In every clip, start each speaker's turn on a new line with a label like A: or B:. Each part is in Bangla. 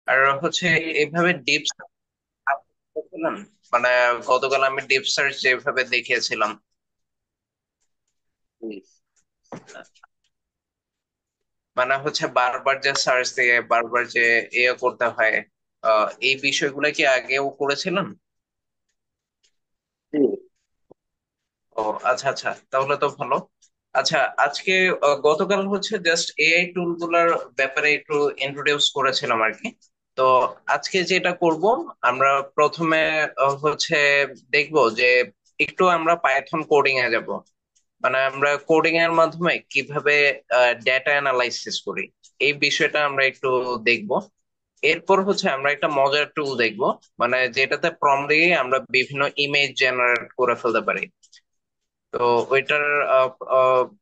A: আর হচ্ছে এইভাবে ডিপ মানে গতকাল আমি ডিপ সার্চ যেভাবে দেখিয়েছিলাম, মানে হচ্ছে বারবার যে সার্চ দিয়ে বারবার যে করতে হয়, এই বিষয়গুলো কি আগেও করেছিলেন? ও আচ্ছা আচ্ছা, তাহলে তো ভালো। আচ্ছা, আজকে গতকাল হচ্ছে জাস্ট এআই টুল গুলার ব্যাপারে একটু ইন্ট্রোডিউস করেছিলাম আর কি। তো আজকে যেটা করব, আমরা প্রথমে হচ্ছে দেখবো যে একটু আমরা পাইথন কোডিং এ যাব। মানে আমরা কোডিং এর মাধ্যমে কিভাবে ডেটা অ্যানালাইসিস করি, এই বিষয়টা আমরা একটু দেখব। এরপর হচ্ছে আমরা একটা মজার টুল দেখব, মানে যেটাতে প্রম্পট দিয়ে আমরা বিভিন্ন ইমেজ জেনারেট করে ফেলতে পারি। তো ওইটার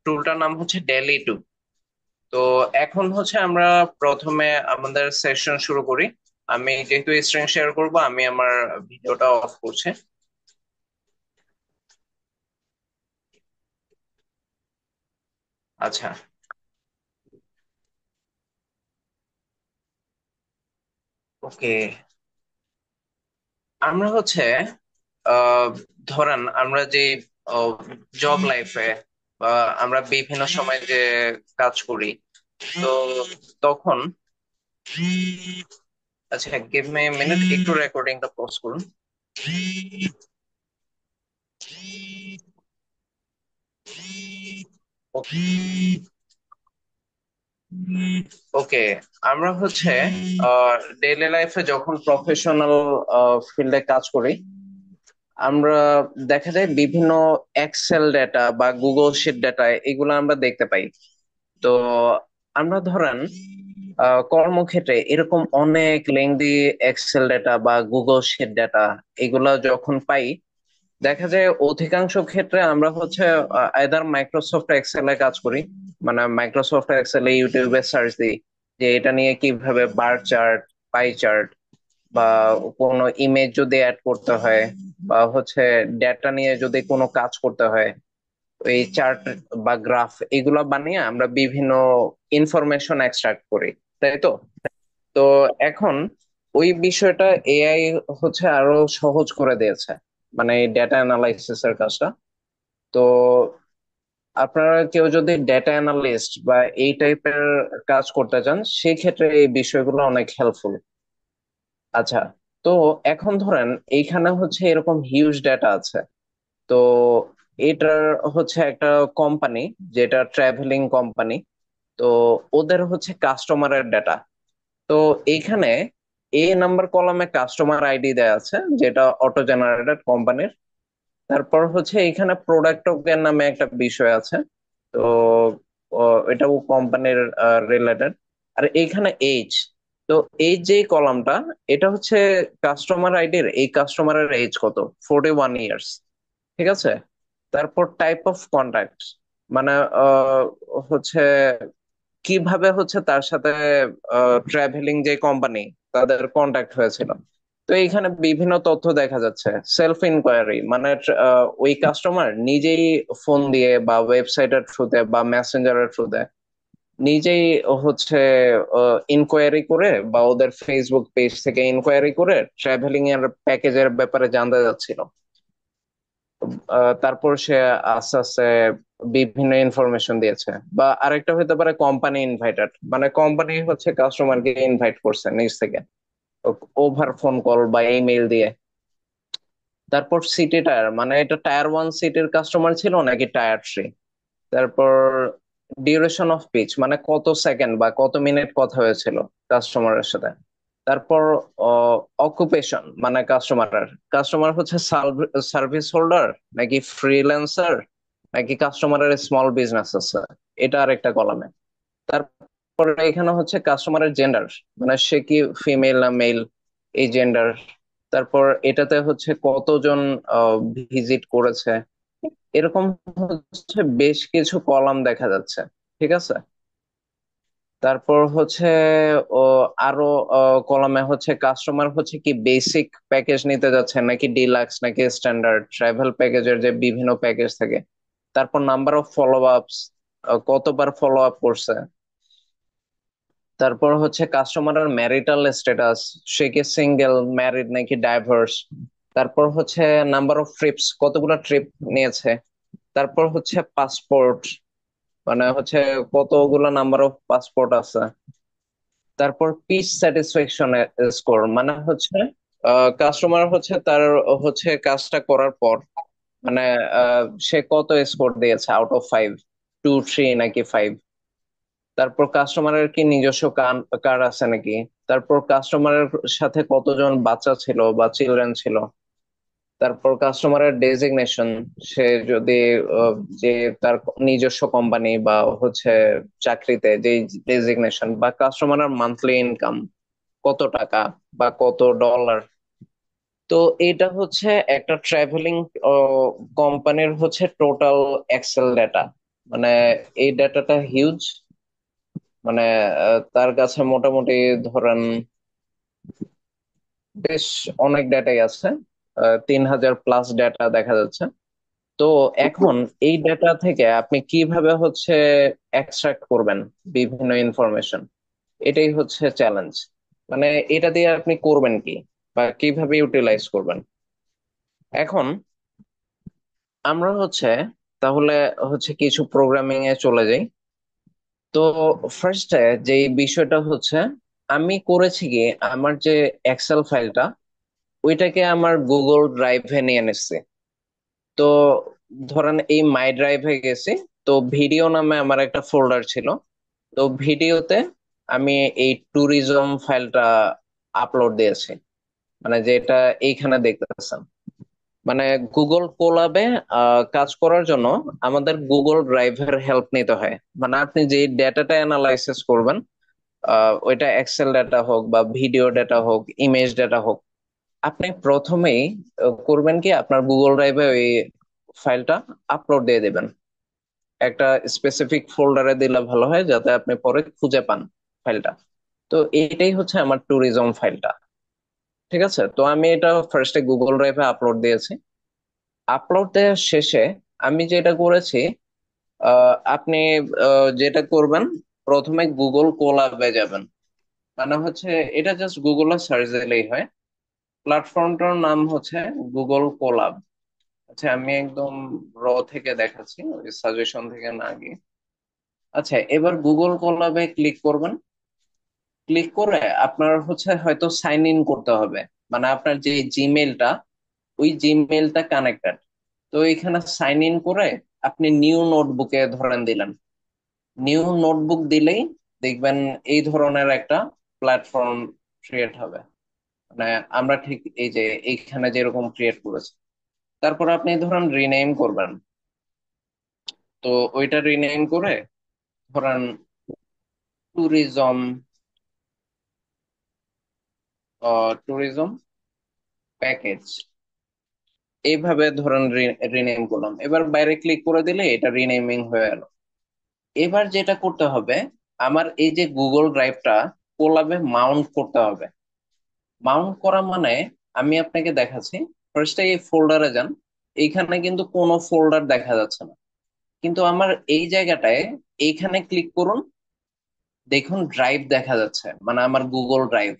A: টুলটার নাম হচ্ছে ডেলি টু। তো এখন হচ্ছে আমরা প্রথমে আমাদের সেশন শুরু করি। আমি যেহেতু স্ক্রিন শেয়ার করব, আমি আমার ভিডিওটা অফ করছি। আচ্ছা, ওকে। আমরা হচ্ছে আহ ধরেন আমরা যে জব লাইফে বা আমরা বিভিন্ন সময় যে কাজ করি, তো তখন, আচ্ছা গিভ মি মিনিট, একটু রেকর্ডিংটা পজ করুন। ওকে, আমরা হচ্ছে ডেইলি লাইফে যখন প্রফেশনাল ফিল্ডে কাজ করি, আমরা দেখা যায় বিভিন্ন এক্সেল ডেটা বা গুগল শিট ডেটা এগুলো আমরা দেখতে পাই। তো আমরা ধরেন কর্মক্ষেত্রে এরকম অনেক লেংদি এক্সেল ডেটা বা গুগল শিট ডেটা এগুলা যখন পাই, দেখা যায় অধিকাংশ ক্ষেত্রে আমরা হচ্ছে আইদার মাইক্রোসফট এক্সেল এ কাজ করি। মানে মাইক্রোসফট এক্সেল এ ইউটিউবে সার্চ দিই যে এটা নিয়ে কিভাবে বার চার্ট, পাই চার্ট, বা কোনো ইমেজ যদি অ্যাড করতে হয়, বা হচ্ছে ডেটা নিয়ে যদি কোনো কাজ করতে হয়, এই চার্ট বা গ্রাফ এগুলো বানিয়ে আমরা বিভিন্ন ইনফরমেশন এক্সট্রাক্ট করি, তাই তো? তো এখন ওই বিষয়টা এআই হচ্ছে আরো সহজ করে দিয়েছে, মানে ডেটা অ্যানালাইসিস এর কাজটা। তো আপনারা কেউ যদি ডেটা অ্যানালিস্ট বা এই টাইপের কাজ করতে চান, সেই ক্ষেত্রে এই বিষয়গুলো অনেক হেল্পফুল। আচ্ছা, তো এখন ধরেন এইখানে হচ্ছে এরকম হিউজ ডেটা আছে। তো এটার হচ্ছে একটা কোম্পানি, যেটা ট্রাভেলিং কোম্পানি। তো ওদের হচ্ছে কাস্টমারের ডেটা। তো এইখানে এ নাম্বার কলামে কাস্টমার আইডি দেয়া আছে, যেটা অটো জেনারেটেড কোম্পানির। তারপর হচ্ছে এখানে প্রোডাক্ট টোকেন নামে একটা বিষয় আছে। তো এটাও কোম্পানির রিলেটেড। আর এইখানে এইজ, তো এই যে কলামটা, এটা হচ্ছে কাস্টমার আইডির, এই কাস্টমারের এজ কত, 41 ইয়ার্স। ঠিক আছে। তারপর টাইপ অফ কন্ট্যাক্ট, মানে হচ্ছে কিভাবে হচ্ছে তার সাথে ট্রাভেলিং যে কোম্পানি, তাদের কন্ট্যাক্ট হয়েছিল। তো এইখানে বিভিন্ন তথ্য দেখা যাচ্ছে। সেলফ ইনকোয়ারি, মানে ওই কাস্টমার নিজেই ফোন দিয়ে বা ওয়েবসাইটের থ্রুতে বা মেসেঞ্জারের থ্রুতে নিজেই হচ্ছে ইনকোয়ারি করে, বা ওদের ফেসবুক পেজ থেকে ইনকোয়ারি করে ট্রাভেলিং এর প্যাকেজের ব্যাপারে জানতে যাচ্ছিল। তারপর সে আস্তে আস্তে বিভিন্ন ইনফরমেশন দিয়েছে। বা আরেকটা হতে পারে কোম্পানি ইনভাইটেড, মানে কোম্পানি হচ্ছে কাস্টমারকে ইনভাইট করছে নিজ থেকে, ওভার ফোন কল বা ইমেল দিয়ে। তারপর সিটি টায়ার, মানে এটা টায়ার 1 সিটির কাস্টমার ছিল নাকি টায়ার 3। তারপর ডিউরেশন অফ পিচ, মানে কত সেকেন্ড বা কত মিনিট কথা হয়েছিল কাস্টমারের সাথে। তারপর অকুপেশন, মানে কাস্টমারের, কাস্টমার হচ্ছে সার্ভিস হোল্ডার নাকি ফ্রিল্যান্সার, নাকি কাস্টমারের স্মল বিজনেস আছে, এটা আর একটা কলামে। তারপর এখানে হচ্ছে কাস্টমারের জেন্ডার, মানে সে কি ফিমেল না মেল, এই জেন্ডার। তারপর এটাতে হচ্ছে কতজন ভিজিট করেছে, এরকম হচ্ছে বেশ কিছু কলাম দেখা যাচ্ছে। ঠিক আছে। তারপর হচ্ছে ও আরো কলামে হচ্ছে কাস্টমার হচ্ছে কি বেসিক প্যাকেজ নিতে যাচ্ছে নাকি ডিলাক্স নাকি স্ট্যান্ডার্ড ট্রাভেল প্যাকেজের যে বিভিন্ন প্যাকেজ থাকে। তারপর নাম্বার অফ ফলো আপস, কতবার ফলো আপ করছে। তারপর হচ্ছে কাস্টমারের ম্যারিটাল স্ট্যাটাস, সে কি সিঙ্গেল, ম্যারিড নাকি ডাইভোর্স। তারপর হচ্ছে নাম্বার অফ ট্রিপস, কতগুলো ট্রিপ নিয়েছে। তারপর হচ্ছে পাসপোর্ট, মানে হচ্ছে কতগুলো নাম্বার অফ পাসপোর্ট আছে। তারপর পিস স্যাটিসফ্যাকশন স্কোর, মানে হচ্ছে কাস্টমার হচ্ছে তার হচ্ছে কাজটা করার পর মানে সে কত স্কোর দিয়েছে আউট অফ 5, 2, 3 নাকি 5। তারপর কাস্টমারের কি নিজস্ব কার আছে নাকি। তারপর কাস্টমারের সাথে কতজন বাচ্চা ছিল বা চিলড্রেন ছিল। তারপর কাস্টমারের ডেজিগনেশন, সে যদি আহ, যে তার নিজস্ব কোম্পানি বা হচ্ছে চাকরিতে যে ডেজিগনেশন, বা কাস্টমারের মান্থলি ইনকাম কত টাকা বা কত ডলার। তো এটা হচ্ছে একটা ট্রাভেলিং কোম্পানির হচ্ছে টোটাল এক্সেল ডাটা। মানে এই ডাটাটা হিউজ। মানে তার কাছে মোটামুটি ধরেন বেশ অনেক ডাটাই আছে, 3,000+ ডাটা দেখা যাচ্ছে। তো এখন এই ডাটা থেকে আপনি কিভাবে হচ্ছে এক্সট্রাক্ট করবেন বিভিন্ন ইনফরমেশন, এটাই হচ্ছে চ্যালেঞ্জ। মানে এটা দিয়ে আপনি করবেন কি বা কিভাবে ইউটিলাইজ করবেন। এখন আমরা হচ্ছে তাহলে হচ্ছে কিছু প্রোগ্রামিং এ চলে যাই। তো ফার্স্টে যে বিষয়টা হচ্ছে, আমি করেছি কি, আমার যে এক্সেল ফাইলটা ওইটাকে আমার গুগল ড্রাইভে নিয়ে নিচ্ছি। তো ধরেন এই মাই ড্রাইভে গেছি। তো ভিডিও নামে আমার একটা ফোল্ডার ছিল। তো ভিডিওতে আমি এই ট্যুরিজম ফাইলটা আপলোড দিয়েছি, মানে যেটা এইখানে দেখতেছেন। মানে গুগল কোলাবে কাজ করার জন্য আমাদের গুগল ড্রাইভের হেল্প নিতে হয়। মানে আপনি যে ডেটাটা অ্যানালাইসিস করবেন, ওইটা এক্সেল ডেটা হোক বা ভিডিও ডেটা হোক, ইমেজ ডেটা হোক, আপনি প্রথমেই করবেন কি, আপনার গুগল ড্রাইভে ওই ফাইলটা আপলোড দিয়ে দিবেন। একটা স্পেসিফিক ফোল্ডারে দিলে ভালো হয়, যাতে আপনি পরে খুঁজে পান ফাইলটা। তো এটাই হচ্ছে আমার ট্যুরিজম ফাইলটা। ঠিক আছে, তো আমি এটা ফার্স্টে গুগল ড্রাইভে আপলোড দিয়েছি। আপলোড দেওয়ার শেষে আমি যেটা করেছি, আপনি যেটা করবেন, প্রথমে গুগল কোলাবে যাবেন। মানে হচ্ছে এটা জাস্ট গুগলে সার্চ দিলেই হয়। প্ল্যাটফর্মটার নাম হচ্ছে গুগল কোলাব। আচ্ছা, আমি একদম থেকে দেখাচ্ছি, ওই সাজেশন থেকে না গিয়ে। আচ্ছা, এবার গুগল কোলাবে ক্লিক করবেন। ক্লিক করে আপনার হচ্ছে হয়তো সাইন ইন করতে হবে। মানে আপনার যে জিমেলটা, ওই জিমেলটা কানেক্টেড। তো এখানে সাইন ইন করে আপনি নিউ নোটবুকে ধরেন দিলেন। নিউ নোটবুক দিলেই দেখবেন এই ধরনের একটা প্ল্যাটফর্ম ক্রিয়েট হবে। মানে আমরা ঠিক এই যে এইখানে যেরকম ক্রিয়েট করেছি। তারপর আপনি ধরেন রিনেম করবেন। তো ওইটা রিনেম করে ধরেন ট্যুরিজম, ট্যুরিজম প্যাকেজ, এইভাবে ধরেন রিনেম করলাম। এবার বাইরে ক্লিক করে দিলে এটা রিনেমিং হয়ে গেল। এবার যেটা করতে হবে, আমার এই যে গুগল ড্রাইভটা কোলাবে মাউন্ট করতে হবে। মাউন্ট করা মানে আমি আপনাকে দেখাচ্ছি। ফার্স্টে এই ফোল্ডারে যান। এইখানে কিন্তু কোনো ফোল্ডার দেখা যাচ্ছে না, কিন্তু আমার এই জায়গাটায় এইখানে ক্লিক করুন। দেখুন ড্রাইভ দেখা যাচ্ছে, মানে আমার গুগল ড্রাইভ।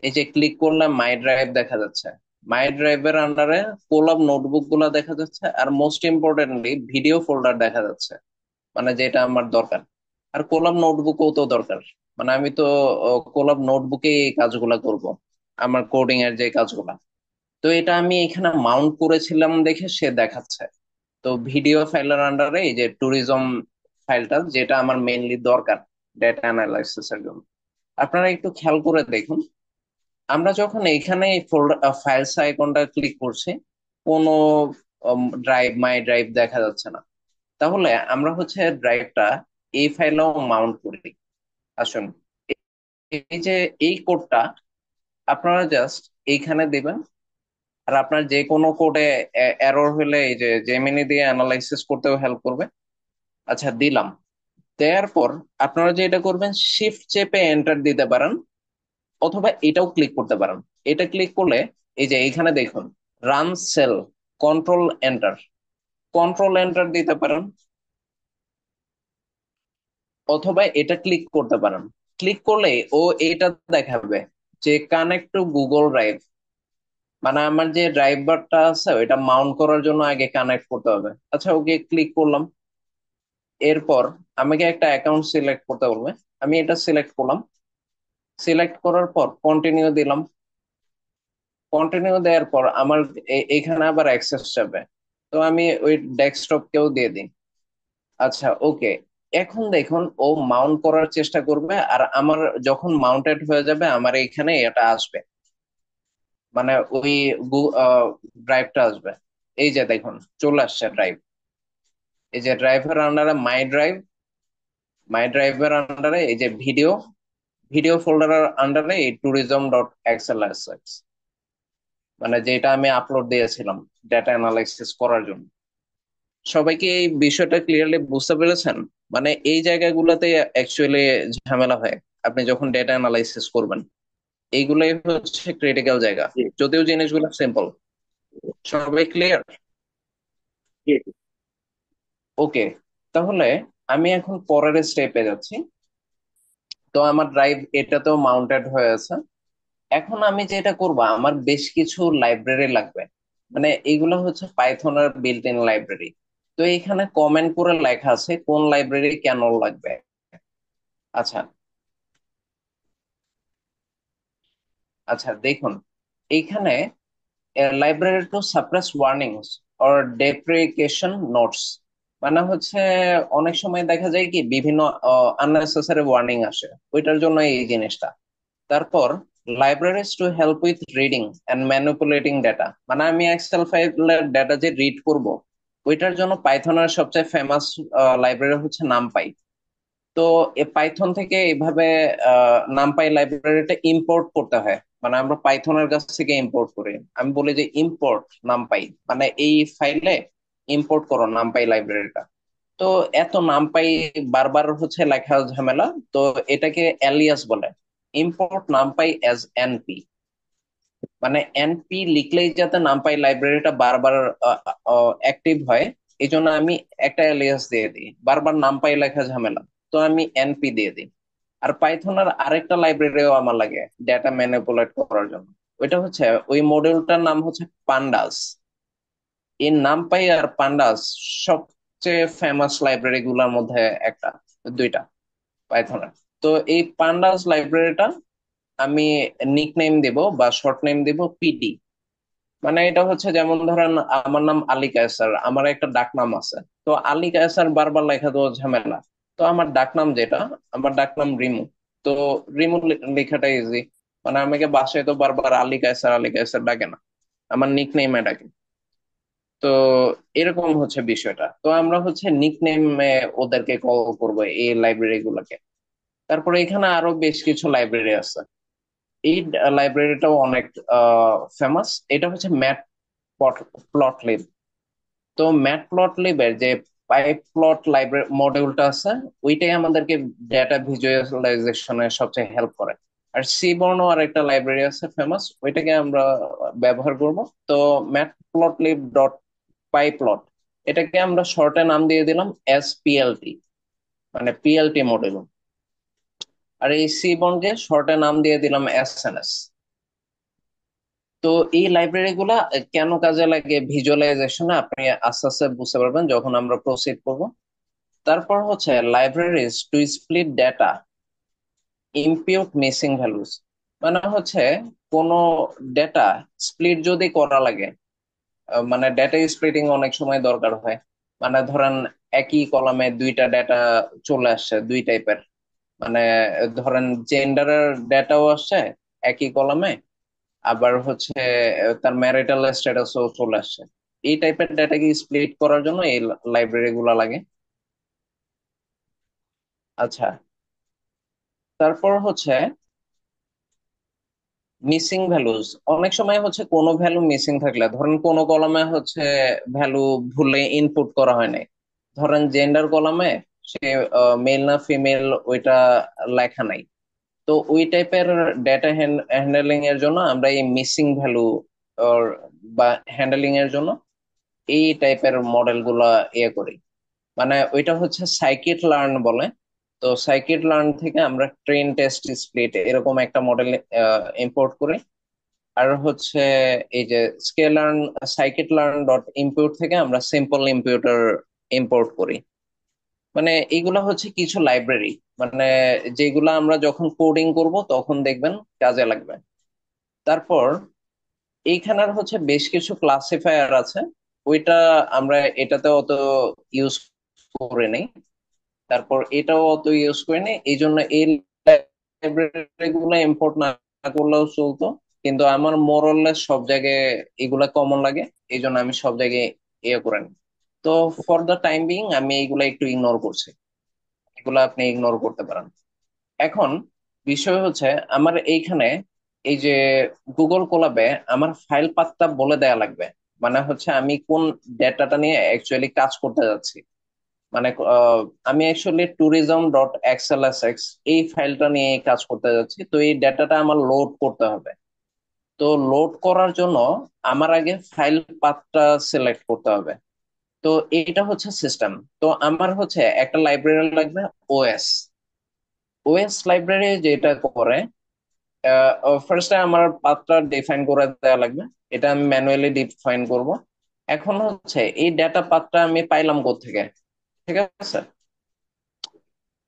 A: এই যে ক্লিক করলে মাই ড্রাইভ দেখা যাচ্ছে। মাই ড্রাইভের আন্ডারে কোলাব নোটবুক গুলা দেখা যাচ্ছে, আর মোস্ট ইম্পর্টেন্টলি ভিডিও ফোল্ডার দেখা যাচ্ছে, মানে যেটা আমার দরকার। আর কোলাব নোটবুকও তো দরকার। মানে আমি তো কোলাব নোটবুকে এই কাজগুলা করব, আমার কোডিং এর যে কাজগুলা। তো এটা আমি এখানে মাউন্ট করেছিলাম দেখে সে দেখাচ্ছে। তো ভিডিও ফাইলের আন্ডারে এই যে ট্যুরিজম ফাইলটা, যেটা আমার মেইনলি দরকার ডেটা অ্যানালাইসিস এর জন্য। আপনারা একটু খেয়াল করে দেখুন, আমরা যখন এখানে এই ফোল্ডার ফাইলস আইকনটা ক্লিক করছি, কোনো ড্রাইভ, মাই ড্রাইভ দেখা যাচ্ছে না। তাহলে আমরা হচ্ছে ড্রাইভটা এই ফাইলেও মাউন্ট করি। আসুন, এই যে এই কোডটা আপনারা জাস্ট এইখানে দিবেন। আর আপনার যে কোনো কোডে এরর হলে এই যে জেমিনি দিয়ে অ্যানালাইসিস করতেও হেল্প করবে। আচ্ছা, দিলাম। দেওয়ার পর আপনারা যে এটা করবেন, শিফট চেপে এন্টার দিতে পারেন, অথবা এটাও ক্লিক করতে পারেন। এটা ক্লিক করলে এই যে এইখানে দেখুন run cell, control enter, control enter দিতে পারেন, অথবা এটা ক্লিক করতে পারেন। ক্লিক করলে ও এটা দেখাবে যে কানেক্ট টু গুগল ড্রাইভ। মানে আমার যে ড্রাইভারটা আছে ওইটা মাউন্ট করার জন্য আগে কানেক্ট করতে হবে। আচ্ছা, ওকে ক্লিক করলাম। এরপর আমাকে একটা অ্যাকাউন্ট সিলেক্ট করতে বলবে। আমি এটা সিলেক্ট করলাম। সিলেক্ট করার পর কন্টিনিউ দিলাম। কন্টিনিউ দেওয়ার পর আমার এখানে আবার অ্যাক্সেস যাবে। তো আমি ওই ডেস্কটপকেও দিয়ে দিই। আচ্ছা, ওকে। এখন দেখুন ও মাউন্ট করার চেষ্টা করবে, আর আমার যখন মাউন্টেড হয়ে যাবে আমার এখানে এটা আসবে, মানে ওই ড্রাইভটা আসবে। এই যে দেখুন চলে আসছে ড্রাইভ। এই যে ড্রাইভের আন্ডারে মাই ড্রাইভের আন্ডারে এই যে ভিডিও, ভিডিও ফোল্ডারের আন্ডারে এই tourism.xlsx, মানে যেটা আমি আপলোড দিয়েছিলাম ডেটা অ্যানালাইসিস করার জন্য। সবাইকে এই বিষয়টা ক্লিয়ারলি বুঝতে পেরেছেন? মানে এই জায়গাগুলোতে অ্যাকচুয়ালি ঝামেলা হয় আপনি যখন ডেটা অ্যানালাইসিস করবেন। এইগুলাই হচ্ছে ক্রিটিক্যাল জায়গা,
B: জি।
A: যদিও জিনিসগুলো সিম্পল। সবাই ক্লিয়ার?
B: জি।
A: ওকে। তাহলে আমি এখন পরের স্টেপে যাচ্ছি। তো আমার ড্রাইভ এটাতেও মাউন্টেড হয়ে আছে। এখন আমি যেটা করব, আমার বেশ কিছু লাইব্রেরি লাগবে। মানে এগুলো হচ্ছে পাইথনের বিল্ট ইন লাইব্রেরি। তো এখানে কমেন্ট করে লেখা আছে কোন লাইব্রেরি কেন লাগবে। আচ্ছা, আচ্ছা দেখুন এইখানে library to suppress warnings or deprecation notes, মানে হচ্ছে অনেক সময় দেখা যায় কি বিভিন্ন আননেসেসারি ওয়ার্নিং আসে, ওইটার জন্য এই জিনিসটা। তারপর libraries to help with reading and manipulating data, মানে আমি এক্সেল ফাইলের ডেটা যে রিড করব, ওইটার জন্য পাইথনের সবচেয়ে ফেমাস লাইব্রেরি হচ্ছে নামপাই। তো এ পাইথন থেকে এইভাবে নামপাই লাইব্রেরিটা ইম্পোর্ট করতে হয়, মানে আমরা পাইথনের কাছ থেকে ইম্পোর্ট করি। আমি বলি যে ইম্পোর্ট নামপাই, মানে এই ফাইলে ইম্পোর্ট করো নামপাই লাইব্রেরিটা। তো এত নামপাই বারবার হচ্ছে লেখা ঝামেলা। তো এটাকে অ্যালিয়াস বলে, ইম্পোর্ট নামপাই অ্যাজ এনপি। মানে এনপি লিখলেই যাতে নামপাই লাইব্রেরিটা বারবার অ্যাক্টিভ হয়, এই জন্য আমি একটা অ্যালিয়াস দিয়ে দিই, বারবার নামপাই লেখা ঝামেলা। তো আমি এনপি দিয়ে দিই। আর পাইথনের আরেকটা লাইব্রেরিও আমার লাগে ডেটা ম্যানিপুলেট করার জন্য। ওইটা হচ্ছে ওই মডিউলটার নাম হচ্ছে পান্ডাস। এই নামপাই আর পান্ডাস সবচেয়ে ফেমাস লাইব্রেরি গুলোর মধ্যে একটা, দুইটা পাইথনের। তো এই পান্ডাস লাইব্রেরিটা আমি নিকনেম দেব বা শর্ট নেম দেব পিডি। মানে এটা হচ্ছে যেমন ধরেন আমার নাম আলী কায়সার, আমার একটা ডাকনাম আছে। তো আলী কায়সার বারবার লেখা তো ঝামেলা। তো আমার ডাকনাম যেটা, আমার ডাকনাম রিমু। তো রিমু লেখাটা ইজি। মানে আমাকে বাসায় তো বারবার আলী কায়সার ডাকে না, আমার নিকনেমে ডাকে। তো এরকম হচ্ছে বিষয়টা। তো আমরা হচ্ছে নিকনেমে ওদেরকে কল করবো এই লাইব্রেরি গুলোকে। তারপরে এখানে আরো বেশ কিছু লাইব্রেরি আছে। এই লাইব্রেরিটাও অনেক ফেমাস। এটা হচ্ছে ম্যাট প্লটলিব। তো ম্যাট প্লটলিবের যে পাইপ প্লট লাইব্রেরি মডিউলটা আছে, ওইটাই আমাদেরকে ডেটা ভিজুয়ালাইজেশনে সবচেয়ে হেল্প করে। আর সিবর্ন আর একটা লাইব্রেরি আছে ফেমাস, ওইটাকে আমরা ব্যবহার করব। তো ম্যাট প্লটলিব ডট পাইপ্লট, এটাকে আমরা শর্টে নাম দিয়ে দিলাম এসপিএলটি, মানে পিএলটি মডিউল। আর এই সিবর্নকে শর্টে নাম দিয়ে দিলাম এসএনএস। তো এই লাইব্রেরি গুলা কেন কাজে লাগে ভিজুয়ালাইজেশনে আপনি আস্তে আস্তে বুঝতে পারবেন যখন আমরা প্রসিড করব। তারপর হচ্ছে libraries to split data, impute missing values, মানে হচ্ছে কোনো ডেটা স্প্লিট যদি করা লাগে, মানে ডেটা স্প্লিটিং অনেক সময় দরকার হয়। মানে ধরেন একই কলামে দুইটা ডেটা চলে আসছে দুই টাইপের, মানে ধরেন জেন্ডারের ডেটাও আসছে একই কলামে, আবার হচ্ছে তার ম্যারিটাল স্ট্যাটাসও চলে আসছে। এই টাইপের ডেটাকে স্প্লিট করার জন্য এই লাইব্রেরি গুলা লাগে। আচ্ছা, তারপর হচ্ছে মিসিং ভ্যালুজ। অনেক সময় হচ্ছে কোনো ভ্যালু মিসিং থাকলে, ধরেন কোনো কলামে হচ্ছে ভ্যালু ভুলে ইনপুট করা হয় নাই। ধরেন জেন্ডার কলামে সে মেল না ফিমেল ওইটা লেখা নাই। তো ওই টাইপের ডেটা হ্যান্ডলিং এর জন্য আমরা এই মিসিং ভ্যালু বা হ্যান্ডলিং এর জন্য এই টাইপের মডেল গুলা ইয়ে করি। মানে ওইটা হচ্ছে সাইকিট লার্ন বলে। তো সাইকিট লার্ন থেকে আমরা ট্রেন টেস্ট স্প্লিট এরকম একটা মডেল ইম্পোর্ট করি। আর হচ্ছে এই যে স্কেলার্ন সাইকিট লার্ন ডট ইম্পিউট থেকে আমরা সিম্পল ইম্পিউটার ইম্পোর্ট করি। মানে এগুলা হচ্ছে কিছু লাইব্রেরি, মানে যেগুলা আমরা যখন কোডিং করব তখন দেখবেন কাজে লাগবে। তারপর এইখানের হচ্ছে বেশ কিছু ক্লাসিফায়ার আছে, ওইটা আমরা এটাতে অত ইউজ করে নেই। তারপর এটাও অত ইউজ করি নেই, এই জন্য এই লাইব্রেরি গুলো ইম্পোর্ট না করলেও চলতো, কিন্তু আমার মোরলেস সব জায়গায় এগুলা কমন লাগে, এই জন্য আমি সব জায়গায় ইয়ে করে নিই। তো ফর দ্য টাইম বিং আমি এগুলা একটু ইগনোর করছি, এগুলা আপনি ইগনোর করতে পারেন। এখন বিষয় হচ্ছে আমার এইখানে এই যে গুগল কোলাবে আমার ফাইল পাথটা বলে দেয়া লাগবে। মানে হচ্ছে আমি কোন ডেটাটা নিয়ে অ্যাকচুয়ালি কাজ করতে যাচ্ছি। মানে আমি অ্যাকচুয়ালি ট্যুরিজম ডট এক্সএলএসএক্স এই ফাইলটা নিয়ে কাজ করতে যাচ্ছি, তো এই ডেটাটা আমার লোড করতে হবে। তো লোড করার জন্য আমার আগে ফাইল পাথটা সিলেক্ট করতে হবে। তো এটা হচ্ছে সিস্টেম। তো আমার হচ্ছে একটা লাইব্রেরি লাগবে, ওএস। ওএস লাইব্রেরি যেটা করে, ফার্স্টে আমার পাথটা ডিফাইন করে দেওয়া লাগবে, এটা আমি ম্যানুয়ালি ডিফাইন করব। এখন হচ্ছে এই ডেটা পাথটা আমি পাইলাম কোত্থেকে, ঠিক আছে?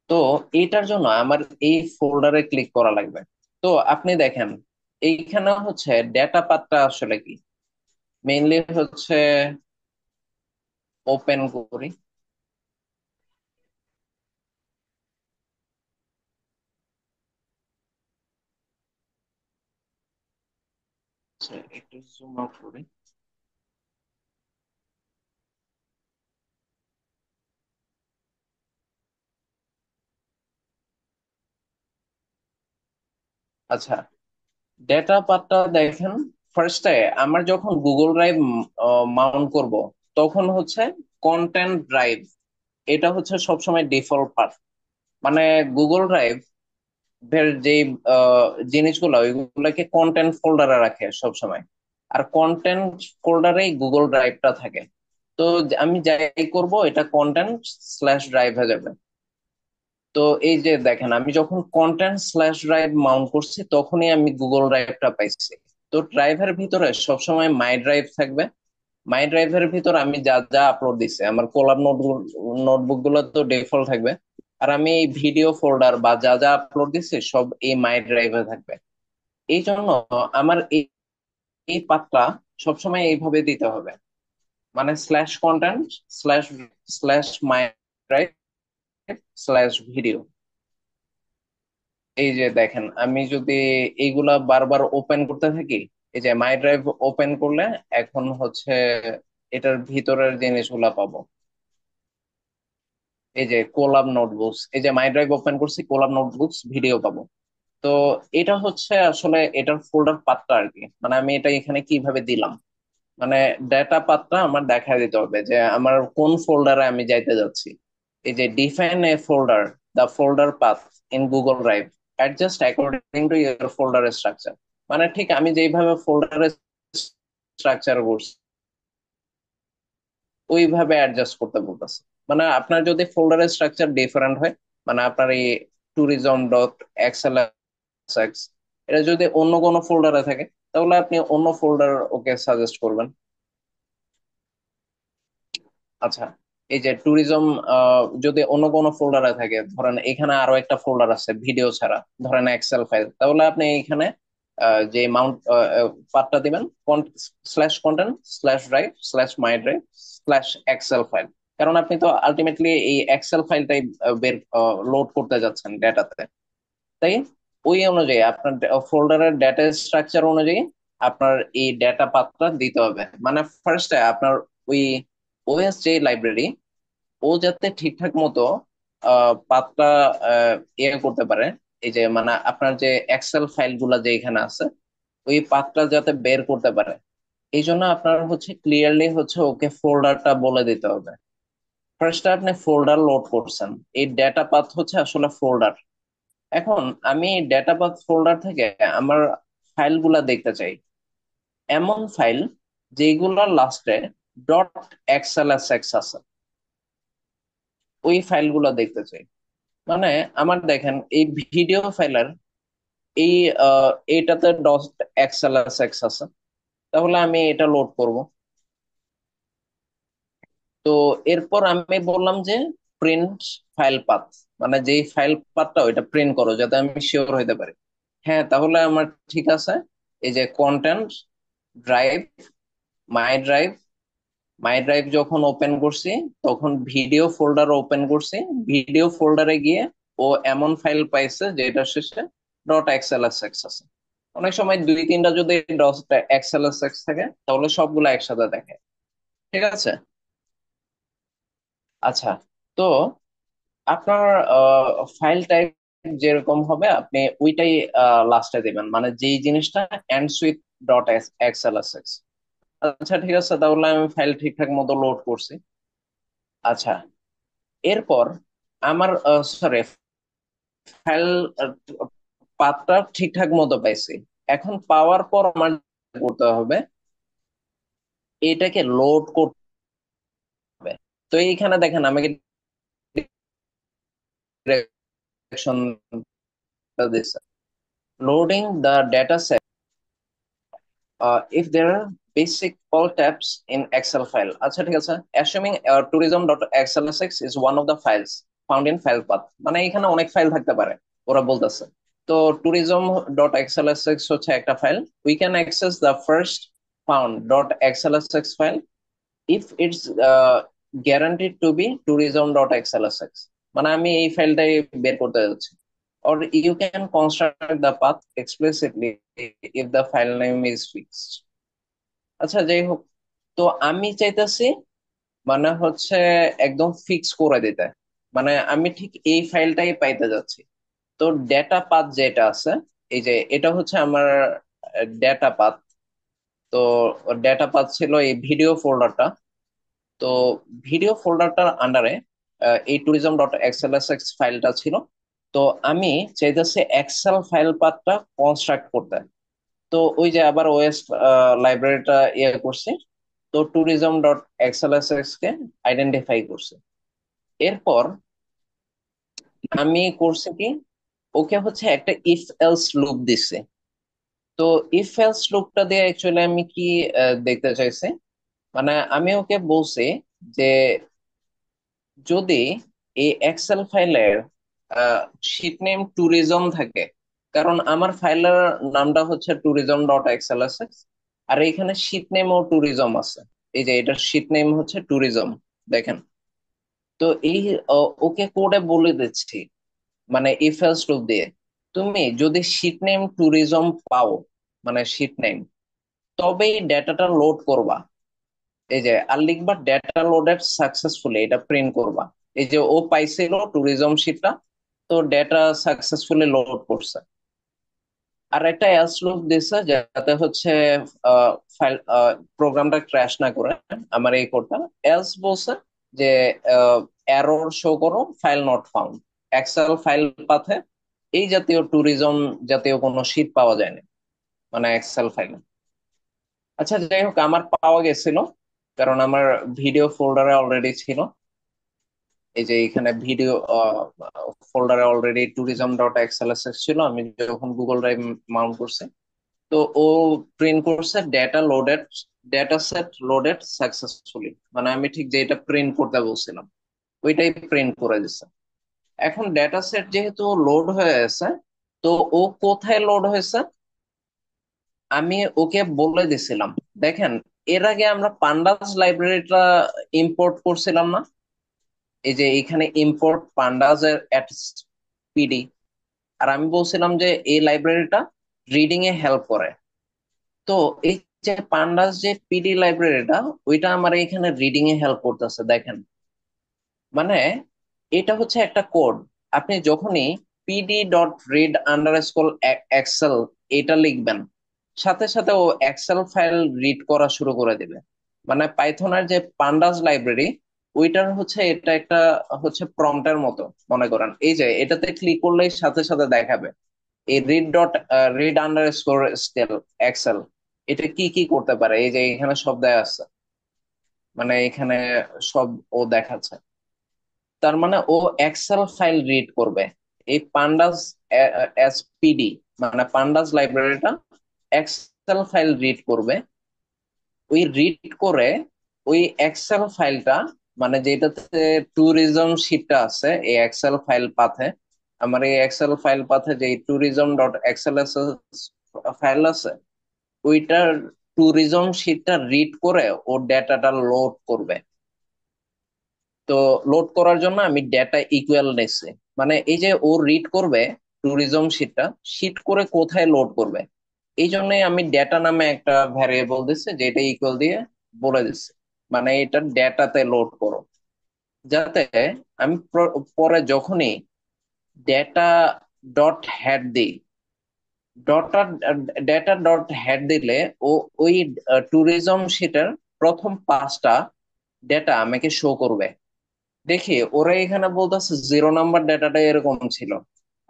A: তো এইটার জন্য আমার এই ফোল্ডারে ক্লিক করা লাগবে। তো আপনি দেখেন এইখানে হচ্ছে ডেটা পাথটা আসলে কি, মেইনলি হচ্ছে ওপেন করি। আচ্ছা, একটু জুম আউট করি। আচ্ছা, ডেটা পাথটা দেখেন, ফার্স্টে আমার যখন গুগল ড্রাইভ মাউন্ট করব, তখন হচ্ছে কন্টেন্ট ড্রাইভ, এটা হচ্ছে সবসময় ডিফল্ট পাথ। মানে গুগল ড্রাইভ এর যে আহ, জিনিসগুলো ওইগুলোকে কন্টেন্ট ফোল্ডারে রাখে সবসময়, আর কন্টেন্ট ফোল্ডারেই গুগল ড্রাইভটা থাকে। তো আমি যাই করব এটা কন্টেন্ট স্ল্যাশ ড্রাইভ হয়ে যাবে। তো এই যে দেখেন আমি যখন কন্টেন্ট স্ল্যাশ ড্রাইভ মাউন্ট করছি তখনই আমি গুগল ড্রাইভটা পাইছি। তো ড্রাইভের ভিতরে সবসময় মাই ড্রাইভ থাকবে। মাই ড্রাইভের ভিতর আমি যা যা আপলোড দিছি, আমার কোলাব নোটবুক গুলো তো ডিফল্ট থাকবে। আর আমি এই ভিডিও ফোল্ডার বা যা যা আপলোড দিছি সব এই মাই ড্রাইভে থাকবে। এই জন্য আমার এই এই পাথটা সবসময় এইভাবে দিতে হবে, মানে slash content slash slash my drive slash video. এই যে দেখেন আমি যদি এইগুলা বারবার ওপেন করতে থাকি, এই যে মাই ড্রাইভ ওপেন করলে এখন হচ্ছে এটার ভিতরের জিনিসগুলা পাবো। এই যে কোলাব নোটবুকস, এই যে মাই ড্রাইভ ওপেন করছি, কোলাব নোটবুকস ভিডিও পাবো। তো এটা হচ্ছে আসলে এটার ফোল্ডার পাথটা আর কি, মানে আমি এটা এখানে কিভাবে দিলাম, মানে ডেটা পাথটা আমার দেখা দিতে হবে যে আমার কোন ফোল্ডারে আমি যাইতে যাচ্ছি। এই যে define a folder, the folder path in Google drive adjust according to year folder structure. মানে ঠিক আমি যেইভাবে ফোল্ডারের স্ট্রাকচার করছি ওইভাবে অ্যাডজাস্ট করতে বলতেছে। মানে আপনার যদি ফোল্ডারের স্ট্রাকচার ডিফারেন্ট হয়, মানে আপনার এই ট্যুরিজম ডট এক্সএলএক্স এটা যদি অন্য কোনো ফোল্ডারে থাকে, তাহলে আপনি অন্য ফোল্ডার ওকে সাজেস্ট করবেন। আচ্ছা, এই যে ট্যুরিজম যদি অন্য কোনো ফোল্ডারে থাকে, ধরেন এখানে আরো একটা ফোল্ডার আছে ভিডিও ছাড়া, ধরেন এক্সেল ফাইল, তাহলে আপনি এখানে যে মাউন্ট পাথটা দিবেন slash content slash drive slash my drive slash Excel file. কারণ আপনি তো আলটিমেটলি এই এক্সেল ফাইলটাই বের লোড করতে যাচ্ছেন ডেটাতে, তাই ওই অনুযায়ী আপনার ফোল্ডারের ডেটা স্ট্রাকচার অনুযায়ী আপনার এই ডেটা পাথটা দিতে হবে। মানে ফার্স্টে আপনার ওই ওএস যে লাইব্রেরি, ও যাতে ঠিকঠাক মতো পাথটা ইয়ে করতে পারে, এই যে মানে আপনার যে এক্সেল ফাইল গুলা যে এখানে আছে ওই পাথটা যাতে বের করতে পারে, এই জন্য আপনার হচ্ছে ক্লিয়ারলি হচ্ছে ওকে ফোল্ডারটা বলে দিতে হবে। ফার্স্টে আপনি ফোল্ডার লোড করছেন, এই ডেটা পাথ হচ্ছে আসলে ফোল্ডার। এখন আমি ডেটা পাথ ফোল্ডার থেকে আমার ফাইলগুলা দেখতে চাই, এমন ফাইল যেগুলোর লাস্টে ডট এক্সএলএসএক্স আছে, ওই ফাইলগুলো দেখতে চাই। মানে আমার দেখেন এই ভিডিও ফাইলের এই এইটাতে ডট এক্সএলএসএক্স আছে, তাহলে আমি এটা লোড করব। তো এরপর আমি বললাম যে প্রিন্ট ফাইল পাথ, মানে যেই ফাইল পাথটা ওইটা প্রিন্ট করো যাতে আমি শিওর হইতে পারি। হ্যাঁ, তাহলে আমার ঠিক আছে। এই যে কন্টেন্ট, ড্রাইভ, মাই ড্রাইভ, মাই ড্রাইভ যখন ওপেন করছি তখন ভিডিও ফোল্ডার ওপেন করছি। ভিডিও ফোল্ডারে গিয়ে ও এমন ফাইল পাইছে যেটা শেষে ডট এক্সএলএসএক্স আছে। অনেক সময় দুই তিনটা যদি ডট এক্সএলএসএক্স থাকে তাহলে সবগুলো একসাথে দেখে। ঠিক আছে। আচ্ছা, তো আপনার ফাইল টাইপ যেরকম হবে আপনি ওইটাই লাস্টে দিবেন, মানে যেই জিনিসটা এন্ডস উইথ ডট এক্সএলএসএক্স। আচ্ছা ঠিক আছে, তাহলে আমি ফাইল ঠিকঠাক মতো লোড করছি। আচ্ছা, এরপর আমার সরি, ফাইল পাথটা ঠিকঠাক মতো পাইছি। এখন পাওয়ার পর আমার যেটা করতে হবে, এটাকে লোড করতে হবে। তো এইখানে দেখেন আমাকে ডিরেকশন দিচ্ছে, loading the data if there are basic all tabs in Excel file. আচ্ছা ঠিক আছে, assuming tourism.xlsx is one of the files found in file path, মানে এখানে অনেক ফাইল থাকতে পারে ওরা বলতেছে। তো tourism.xlsx হচ্ছে একটা file. We can access the first found.xlsx file if it's guaranteed to be tourism.xlsx, মানে আমি এই ফাইলটাই বের করতে যাচ্ছি। or you can construct the path explicitly if the file name is fixed. আচ্ছা যাই হোক, তো আমি চাইতেছি মানে হচ্ছে একদম ফিক্স করে দিতে, মানে আমি ঠিক এই ফাইলটাই পাইতে যাচ্ছি। তো ডেটা পাথ যেটা আছে, এই যে এটা হচ্ছে আমার ডেটা পাথ। তো ডেটা পাথ ছিল এই ভিডিও ফোল্ডারটা। তো ভিডিও ফোল্ডারটার আন্ডারে এই tourism.xlsx ফাইলটা ছিল। তো আমি চাইতেছি এক্সেল ফাইল পাথটা কনস্ট্রাক্ট করতে। তো ওই যে আবার ওএস লাইব্রেরিটা ইয়ে করছি। তো tourism.xlsx কে আইডেন্টিফাই করছে। এরপর আমি করছি কি, ওকে হচ্ছে একটা ইফ এলস লুপ দিছে। তো ইফ এলস লুপটা দিয়ে অ্যাকচুয়ালি আমি কি দেখতে চাইছি, মানে আমি ওকে বলছি যে যদি এই এক্সেল ফাইলের শিট নেম ট্যুরিজম থাকে, কারণ আমার ফাইলের নামটা হচ্ছে tourism.xlsx, আর এখানে শিট নেমও ট্যুরিজম আছে। এই যে এটার শিট নেম হচ্ছে ট্যুরিজম, দেখেন। তো এই ওকে কোডে বলে দিচ্ছি, মানে ইফ এলস লুপ দিয়ে তুমি যদি শিট নেম ট্যুরিজম পাও, মানে শিট নেম, তবেই ডেটাটা লোড করবা। এই যে আর লিখবা ডেটা লোডেড সাকসেসফুলি, এটা প্রিন্ট করবা। এই যে ও পাইছিল ট্যুরিজম শিটটা, তো ডেটা সাকসেসফুলি লোড করছে। আর একটা এলস লুপ দিছে যাতে হচ্ছে ফাইল প্রোগ্রামটা ক্র্যাশ না করে আমার এই কোডটা। এলস বলছে যে এরর শো করো file not found, excel file পাথে এই জাতীয় ট্যুরিজম জাতীয় কোনো শিট পাওয়া যায়নি, মানে এক্সেল ফাইলে। আচ্ছা যাই হোক, আমার পাওয়া গেছিল কারণ আমার ভিডিও ফোল্ডারে অলরেডি ছিল। এই যে এখানে ভিডিও ফোল্ডারে অলরেডি tourism.xlsx ছিল আমি যখন গুগল ড্রাইভ মাউন্ট করছি। তো ও প্রিন্ট করছে data loaded, data set loaded successfully, মানে আমি ঠিক যেটা প্রিন্ট করতে বলছিলাম ওইটাই প্রিন্ট করে দিচ্ছে। এখন ডেটা সেট যেহেতু লোড হয়ে গেছে, তো ও কোথায় লোড হয়েছে আমি ওকে বলে দিছিলাম। দেখেন, এর আগে আমরা পান্ডাস লাইব্রেরিটা ইম্পোর্ট করছিলাম না, এই যে এখানে ইম্পোর্ট পান্ডাস এর পিডি। আর আমি বলছিলাম যে এই লাইব্রেরিটা রিডিং এ হেল্প করে। তো এই যে পান্ডাস যে পিডি লাইব্রেরিটা, ওইটা আমার এখানে রিডিং এ হেল্প করতেছে, দেখেন। মানে এটা হচ্ছে একটা কোড। আপনি যখনই pd.read_excel এটা লিখবেন, সাথে সাথে ও এক্সেল ফাইল রিড করা শুরু করে দিবে। মানে পাইথনের যে পান্ডাস লাইব্রেরি, ওইটার হচ্ছে এটা একটা হচ্ছে প্রম্পটের মতো মনে করেন। এই যে এটাতে ক্লিক করলেই সাথে সাথে দেখাবে এই read_read_স্কেল এক্সেল এটা কি কি করতে পারে। এই যে এখানে সব দেয়া আছে, মানে এখানে সব ও দেখাচ্ছে। তার মানে ও এক্সেল ফাইল রিড করবে। এই পান্ডাস এসপিডি মানে পান্ডাস লাইব্রেরিটা এক্সেল ফাইল রিড করবে। ওই রিড করে ওই এক্সেল ফাইলটা মানে যেটাতে ট্যুরিজম শিটটা আছে এই এক্সেল ফাইল পাথে, আমার এই এক্সেল ফাইল পাথে যে ট্যুরিজম ডট এক্সএল ফাইল আছে, ওইটার ট্যুরিজম শিটটা রিড করে ও ডেটাটা লোড করবে। তো লোড করার জন্য আমি ডেটা ইকুয়াল নিচ্ছি, মানে এই যে ও রিড করবে ট্যুরিজম শিটটা, শিট করে কোথায় লোড করবে, এই জন্যই আমি ডেটা নামে একটা ভ্যারিয়েবল দিচ্ছি যেটা ইকুয়াল দিয়ে বলে দিচ্ছি মানে এটা ডেটাতে লোড করো, যাতে আমি পরে যখনই ডেটা ডট হেড দিই, ডটা ডেটা ডট হেড দিলে ও ওই ট্যুরিজম শিটের প্রথম 5টা ডেটা আমাকে শো করবে। দেখি ওরা এখানে বলতেছে 0 নাম্বার ডেটাটা এরকম ছিল,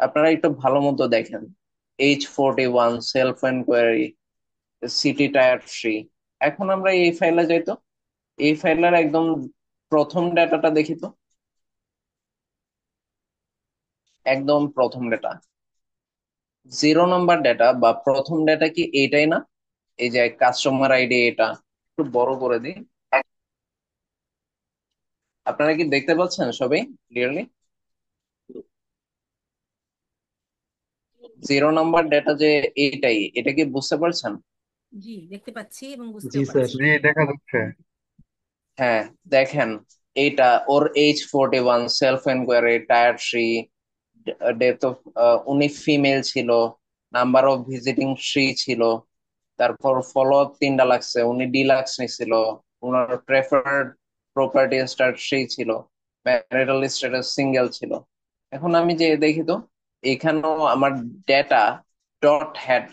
A: আপনারা একটু ভালো মতো দেখেন। H41 self enquiry, city tyre three. এখন আমরা এই ফাইলে যাই তো, এই ফাইলের একদম প্রথম ডেটাটা দেখি তো, একদম প্রথম ডেটা 0 নাম্বার ডেটা বা প্রথম ডেটা কি এইটাই না? এই যে কাস্টমার আইডি, এটা একটু বড় করে দিই, আপনারা কি দেখতে পাচ্ছেন সবাই ক্লিয়ারলি? 0 নাম্বার ডেটা যে এইটাই, এটা কি বুঝতে পারছেন?
C: জি, দেখতে পাচ্ছি এবং
B: জি
C: বুঝতেও
B: স্যার।
C: পারছি।
D: জি, দেখা যাচ্ছে।
A: হ্যাঁ, দেখেন এইটা ওর H41 self enquiry tyre three, death of, উনি ফিমেল ছিল, নাম্বার অফ ভিজিটিং থ্রি ছিল, তারপর ফলো আপ 3টা লাগছে, উনি ডিলাক্স নিছিল, ওনার প্রেফার্ড প্রপার্টি স্টার থ্রি ছিল, ম্যারিটাল স্ট্যাটাস সিঙ্গেল ছিল। এখন আমি যে দেখি তো এখানেও আমার ডেটা ডট হেড,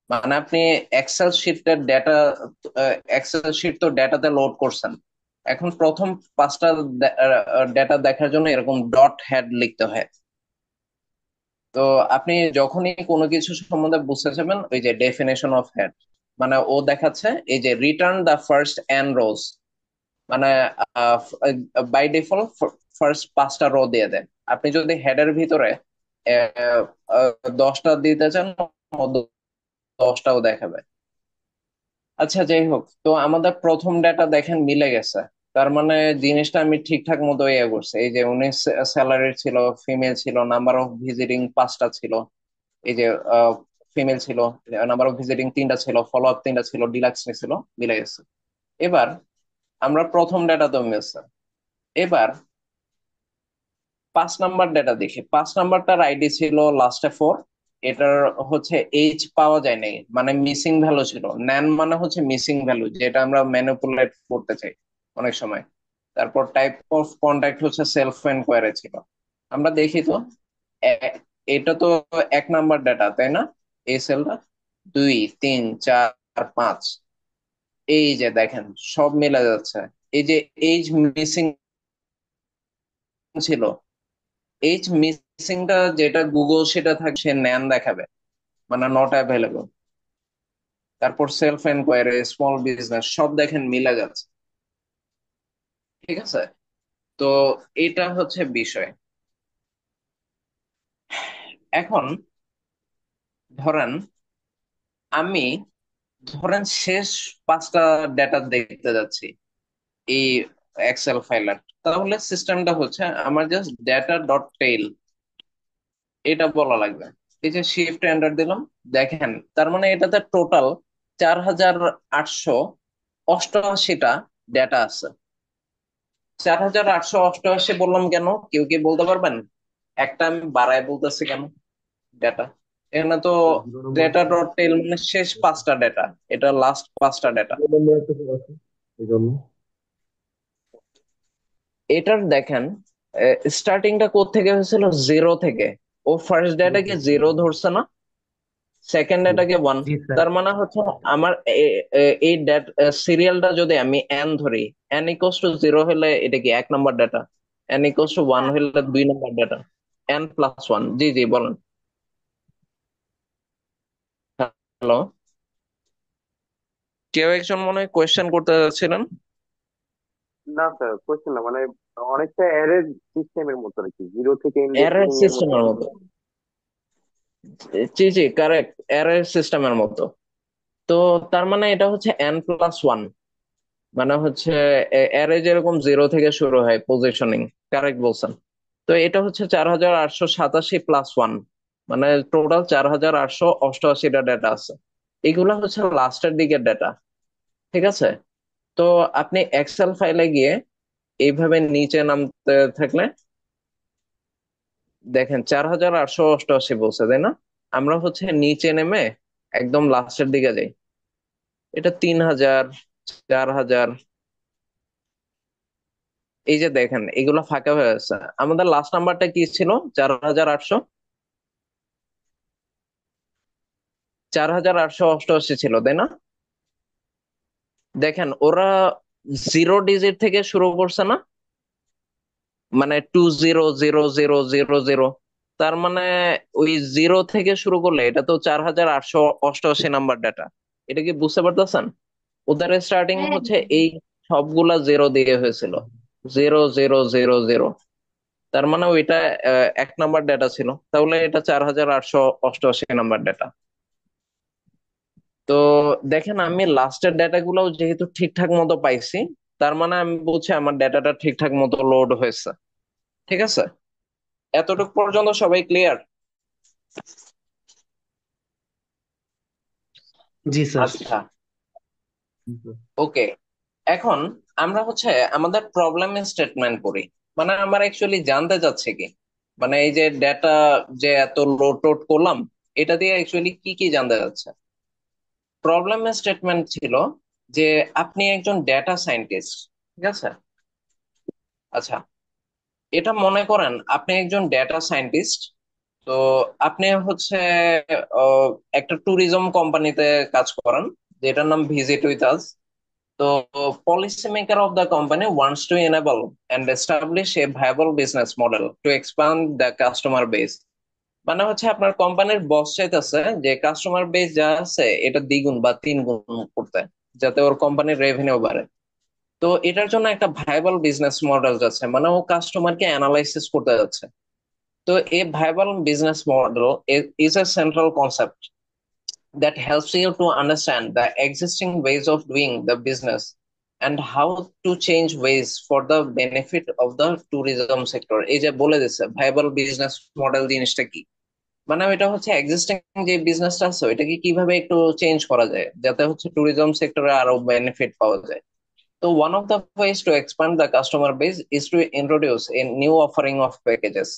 A: মানে আপনি এক্সেল শিটের ডেটা, এক্সেল শিট তো ডেটাতে লোড করছেন, এখন প্রথম 5টা ডেটা দেখার জন্য এরকম ডট হেড লিখতে হয়। তো আপনি যখনই কোনো কিছু সম্বন্ধে বুঝতে চাইবেন ওই যে ডেফিনেশন অফ হেড, মানে ও দেখাচ্ছে এই যে রিটার্ন দা ফার্স্ট এন রোজ, মানে বাই ডিফল্ট ফার্স্ট 5টা রো দিয়ে দেয়। আপনি যদি হেডের ভিতরে 10টা দিতে চান ও 10টাও দেখাবে। আচ্ছা যাই হোক, তো আমাদের প্রথম ডেটা দেখেন মিলে গেছে, তার মানে জিনিসটা আমি ঠিকঠাক মতো ইয়ে করছি। এই যে উনি স্যালারি ছিল, ফিমেল ছিল, নাম্বার অফ ভিজিটিং 5টা ছিল, এই যে ফিমেল ছিল, নাম্বার অফ ভিজিটিং 3টা ছিল, ফলো আপ 3টা ছিল, ডিলাক্স ছিল, মিলে গেছে। এবার আমরা প্রথম ডেটা তো মিলছে, এবার 5 নাম্বার ডেটা দেখি। 5 নাম্বারটার আইডি ছিল লাস্টে 4, এটার হচ্ছে এইচ পাওয়া যায় নাই, মানে মিসিং ভ্যালু ছিল, নেন মানে হচ্ছে মিসিং ভ্যালু যেটা আমরা ম্যানিপুলেট করতে চাই অনেক সময়। তারপর টাইপ অফ কন্ট্যাক্ট হচ্ছে সেলফ এনকোয়ারি ছিল। আমরা দেখি তো, এ- এটা তো 1 নাম্বার ডেটা তাই না? এই সেলটা 2 3 4 5, এই যে দেখেন সব মিলে যাচ্ছে। এই যে এইজ মিসিং ছিল, এইজ মিসিংটা যেটা গুগল সেটা থাকে সে নেন দেখাবে, মানে নট অ্যাভেলেবল। তারপর সেলফ এনকোয়ারি, স্মল বিজনেস, সব দেখেন মিলে যাচ্ছে, ঠিক আছে? তো এটা হচ্ছে বিষয়। এখন ধরেন আমি, ধরেন শেষ 5টা ডেটা দেখতে যাচ্ছি এই এক্সেল ফাইলের, তাহলে সিস্টেমটা হচ্ছে আমার জাস্ট ডেটা ডট টেইল এটা বলা লাগবে। এই যে শিফট এন্টার দিলাম, দেখেন তার মানে এটাতে টোটাল 4888টা ডেটা আছে। 4888 বললাম কেন, কেউ কি বলতে পারবেন? একটা আমি বাড়ায় বলতেছি কেন ডেটা, এখানে তো
B: জিরো নাম্বার
A: ডেটা ডট টেল মানে শেষ 5টা ডেটা, এটা লাস্ট 5টা ডেটা।
B: জিরো নাম্বার একটা আছে এই জন্য।
A: এটার দেখেন স্টার্টিংটা কোথা থেকে হয়েছিল, 0 থেকে। ও ফার্স্ট
B: জিরো
A: ডেটাকে
B: থেকে
A: 0 ধরছে না, সেকেন্ড
B: জি
A: ডেটাকে 1।
D: জি স্যার।
A: তার মানে হচ্ছে আমার এই সিরিয়ালটা যদি আমি এন ধরি, এন ইকোয়াস টু 0 হলে এটা কি 1 number data, N equals to 1 হলে 2 নাম্বার ডেটা, n+1। জি জি বলেন। হ্যালো, কেউ একজন মনে হয় কোয়েশ্চেন করতে যাচ্ছিলেন।
B: না স্যার, কোশ্চেন না মানে অনেকটা অ্যারে সিস্টেমের মতো আর কি, জিরো থেকে
A: অ্যারে
B: ইন্ডেক্সিং এর মতো
A: সিস্টেমের
B: কিছু।
A: মতো। জি জি, কারেক্ট, অ্যারে সিস্টেমের মতো। তো তার মানে এটা হচ্ছে n+1, মানে হচ্ছে অ্যারে যেরকম জিরো থেকে শুরু হয় পজিশনিং, কারেক্ট বলছেন। তো এটা হচ্ছে 4887+1, মানে টোটাল 4888টা ডেটা আছে। এগুলা হচ্ছে লাস্টের দিকের ডেটা, ঠিক আছে। তো আপনি এক্সেল ফাইলে গিয়ে এইভাবে নিচে নামতে থাকলে দেখেন 4888 বলছে, তাই না? আমরা হচ্ছে নিচে নেমে একদম লাস্টের দিকে যাই, এটা 3000, 4000, এই যে দেখেন এগুলো ফাঁকা হয়ে আছে। আমাদের লাস্ট নাম্বারটা কি ছিল? 4800, 4888 ছিল, তাই না? দেখেন ওরা জিরো ডিজিট থেকে শুরু করছে না, মানে 200000, তার মানে ওই জিরো থেকে শুরু করলে এটা তো 4888 নাম্বার ডাটা। এটা কি বুঝতে পারতেছেন? ওদের স্টার্টিং
C: হ্যাঁ
A: হচ্ছে এই সবগুলা জিরো দিয়ে হয়েছিল, 0000। তার মানে ওইটা এক নাম্বার ডেটা ছিল, তাহলে এটা 4888 নাম্বার ডেটা। তো দেখেন আমি লাস্টের ডেটা গুলো যেহেতু ঠিকঠাক মতো পাইছি, তার মানে আমি বলছি আমার ডেটাটা ঠিকঠাক মতো লোড হয়েছে, ঠিক আছে। এতটুকু পর্যন্ত সবাই ক্লিয়ার?
D: জি স্যার।
A: আচ্ছা, ওকে। এখন আমরা হচ্ছে আমাদের প্রবলেম স্টেটমেন্ট করি। মানে আমরা অ্যাকচুয়ালি জানতে চাচ্ছি কি, মানে এই যে ডেটা যে এত লোড টোড করলাম, এটা দিয়ে অ্যাকচুয়ালি কি কি জানতে চাচ্ছে। প্রবলেম স্টেটমেন্ট ছিল যে আপনি একজন ডেটা সায়েন্টিস্ট, ঠিক আছে। আচ্ছা, এটা মনে করেন আপনি একজন ডেটা সায়েন্টিস্ট। তো আপনি হচ্ছে আহ, একটা ট্যুরিজম কোম্পানিতে কাজ করেন, যেটার নাম ভিজিট উইথ আস। তো policy maker of the company wants to enable and establish a viable business model to expand the customer base। মানে হচ্ছে আপনার কোম্পানির বস চাইতেছে যে কাস্টমার বেস যা আছে এটা দ্বিগুণ বা তিন গুণ করতে, যাতে ওর কোম্পানির রেভিনিউ বাড়ে। তো এটার জন্য একটা ভাইবল বিজনেস মডেল যাচ্ছে, মানে ও কাস্টমারকে অ্যানালাইসিস করতে যাচ্ছে। তো এই viable business model is a central concept that helps you to understand the existing ways of doing the business and how to change ways for the benefit of the tourism sector। এই যে বলে দিচ্ছে ভাইবল বিজনেস মডেল জিনিসটা কি, মানে এটা হচ্ছে এক্সিস্টিং যে বিজনেসটা আছে ওইটাকে কিভাবে একটু চেঞ্জ করা যায় যাতে হচ্ছে ট্যুরিজম সেক্টরে আরো বেনিফিট পাওয়া যায়। তো one of the ways to expand the customer base is to introduce a new offering of packages.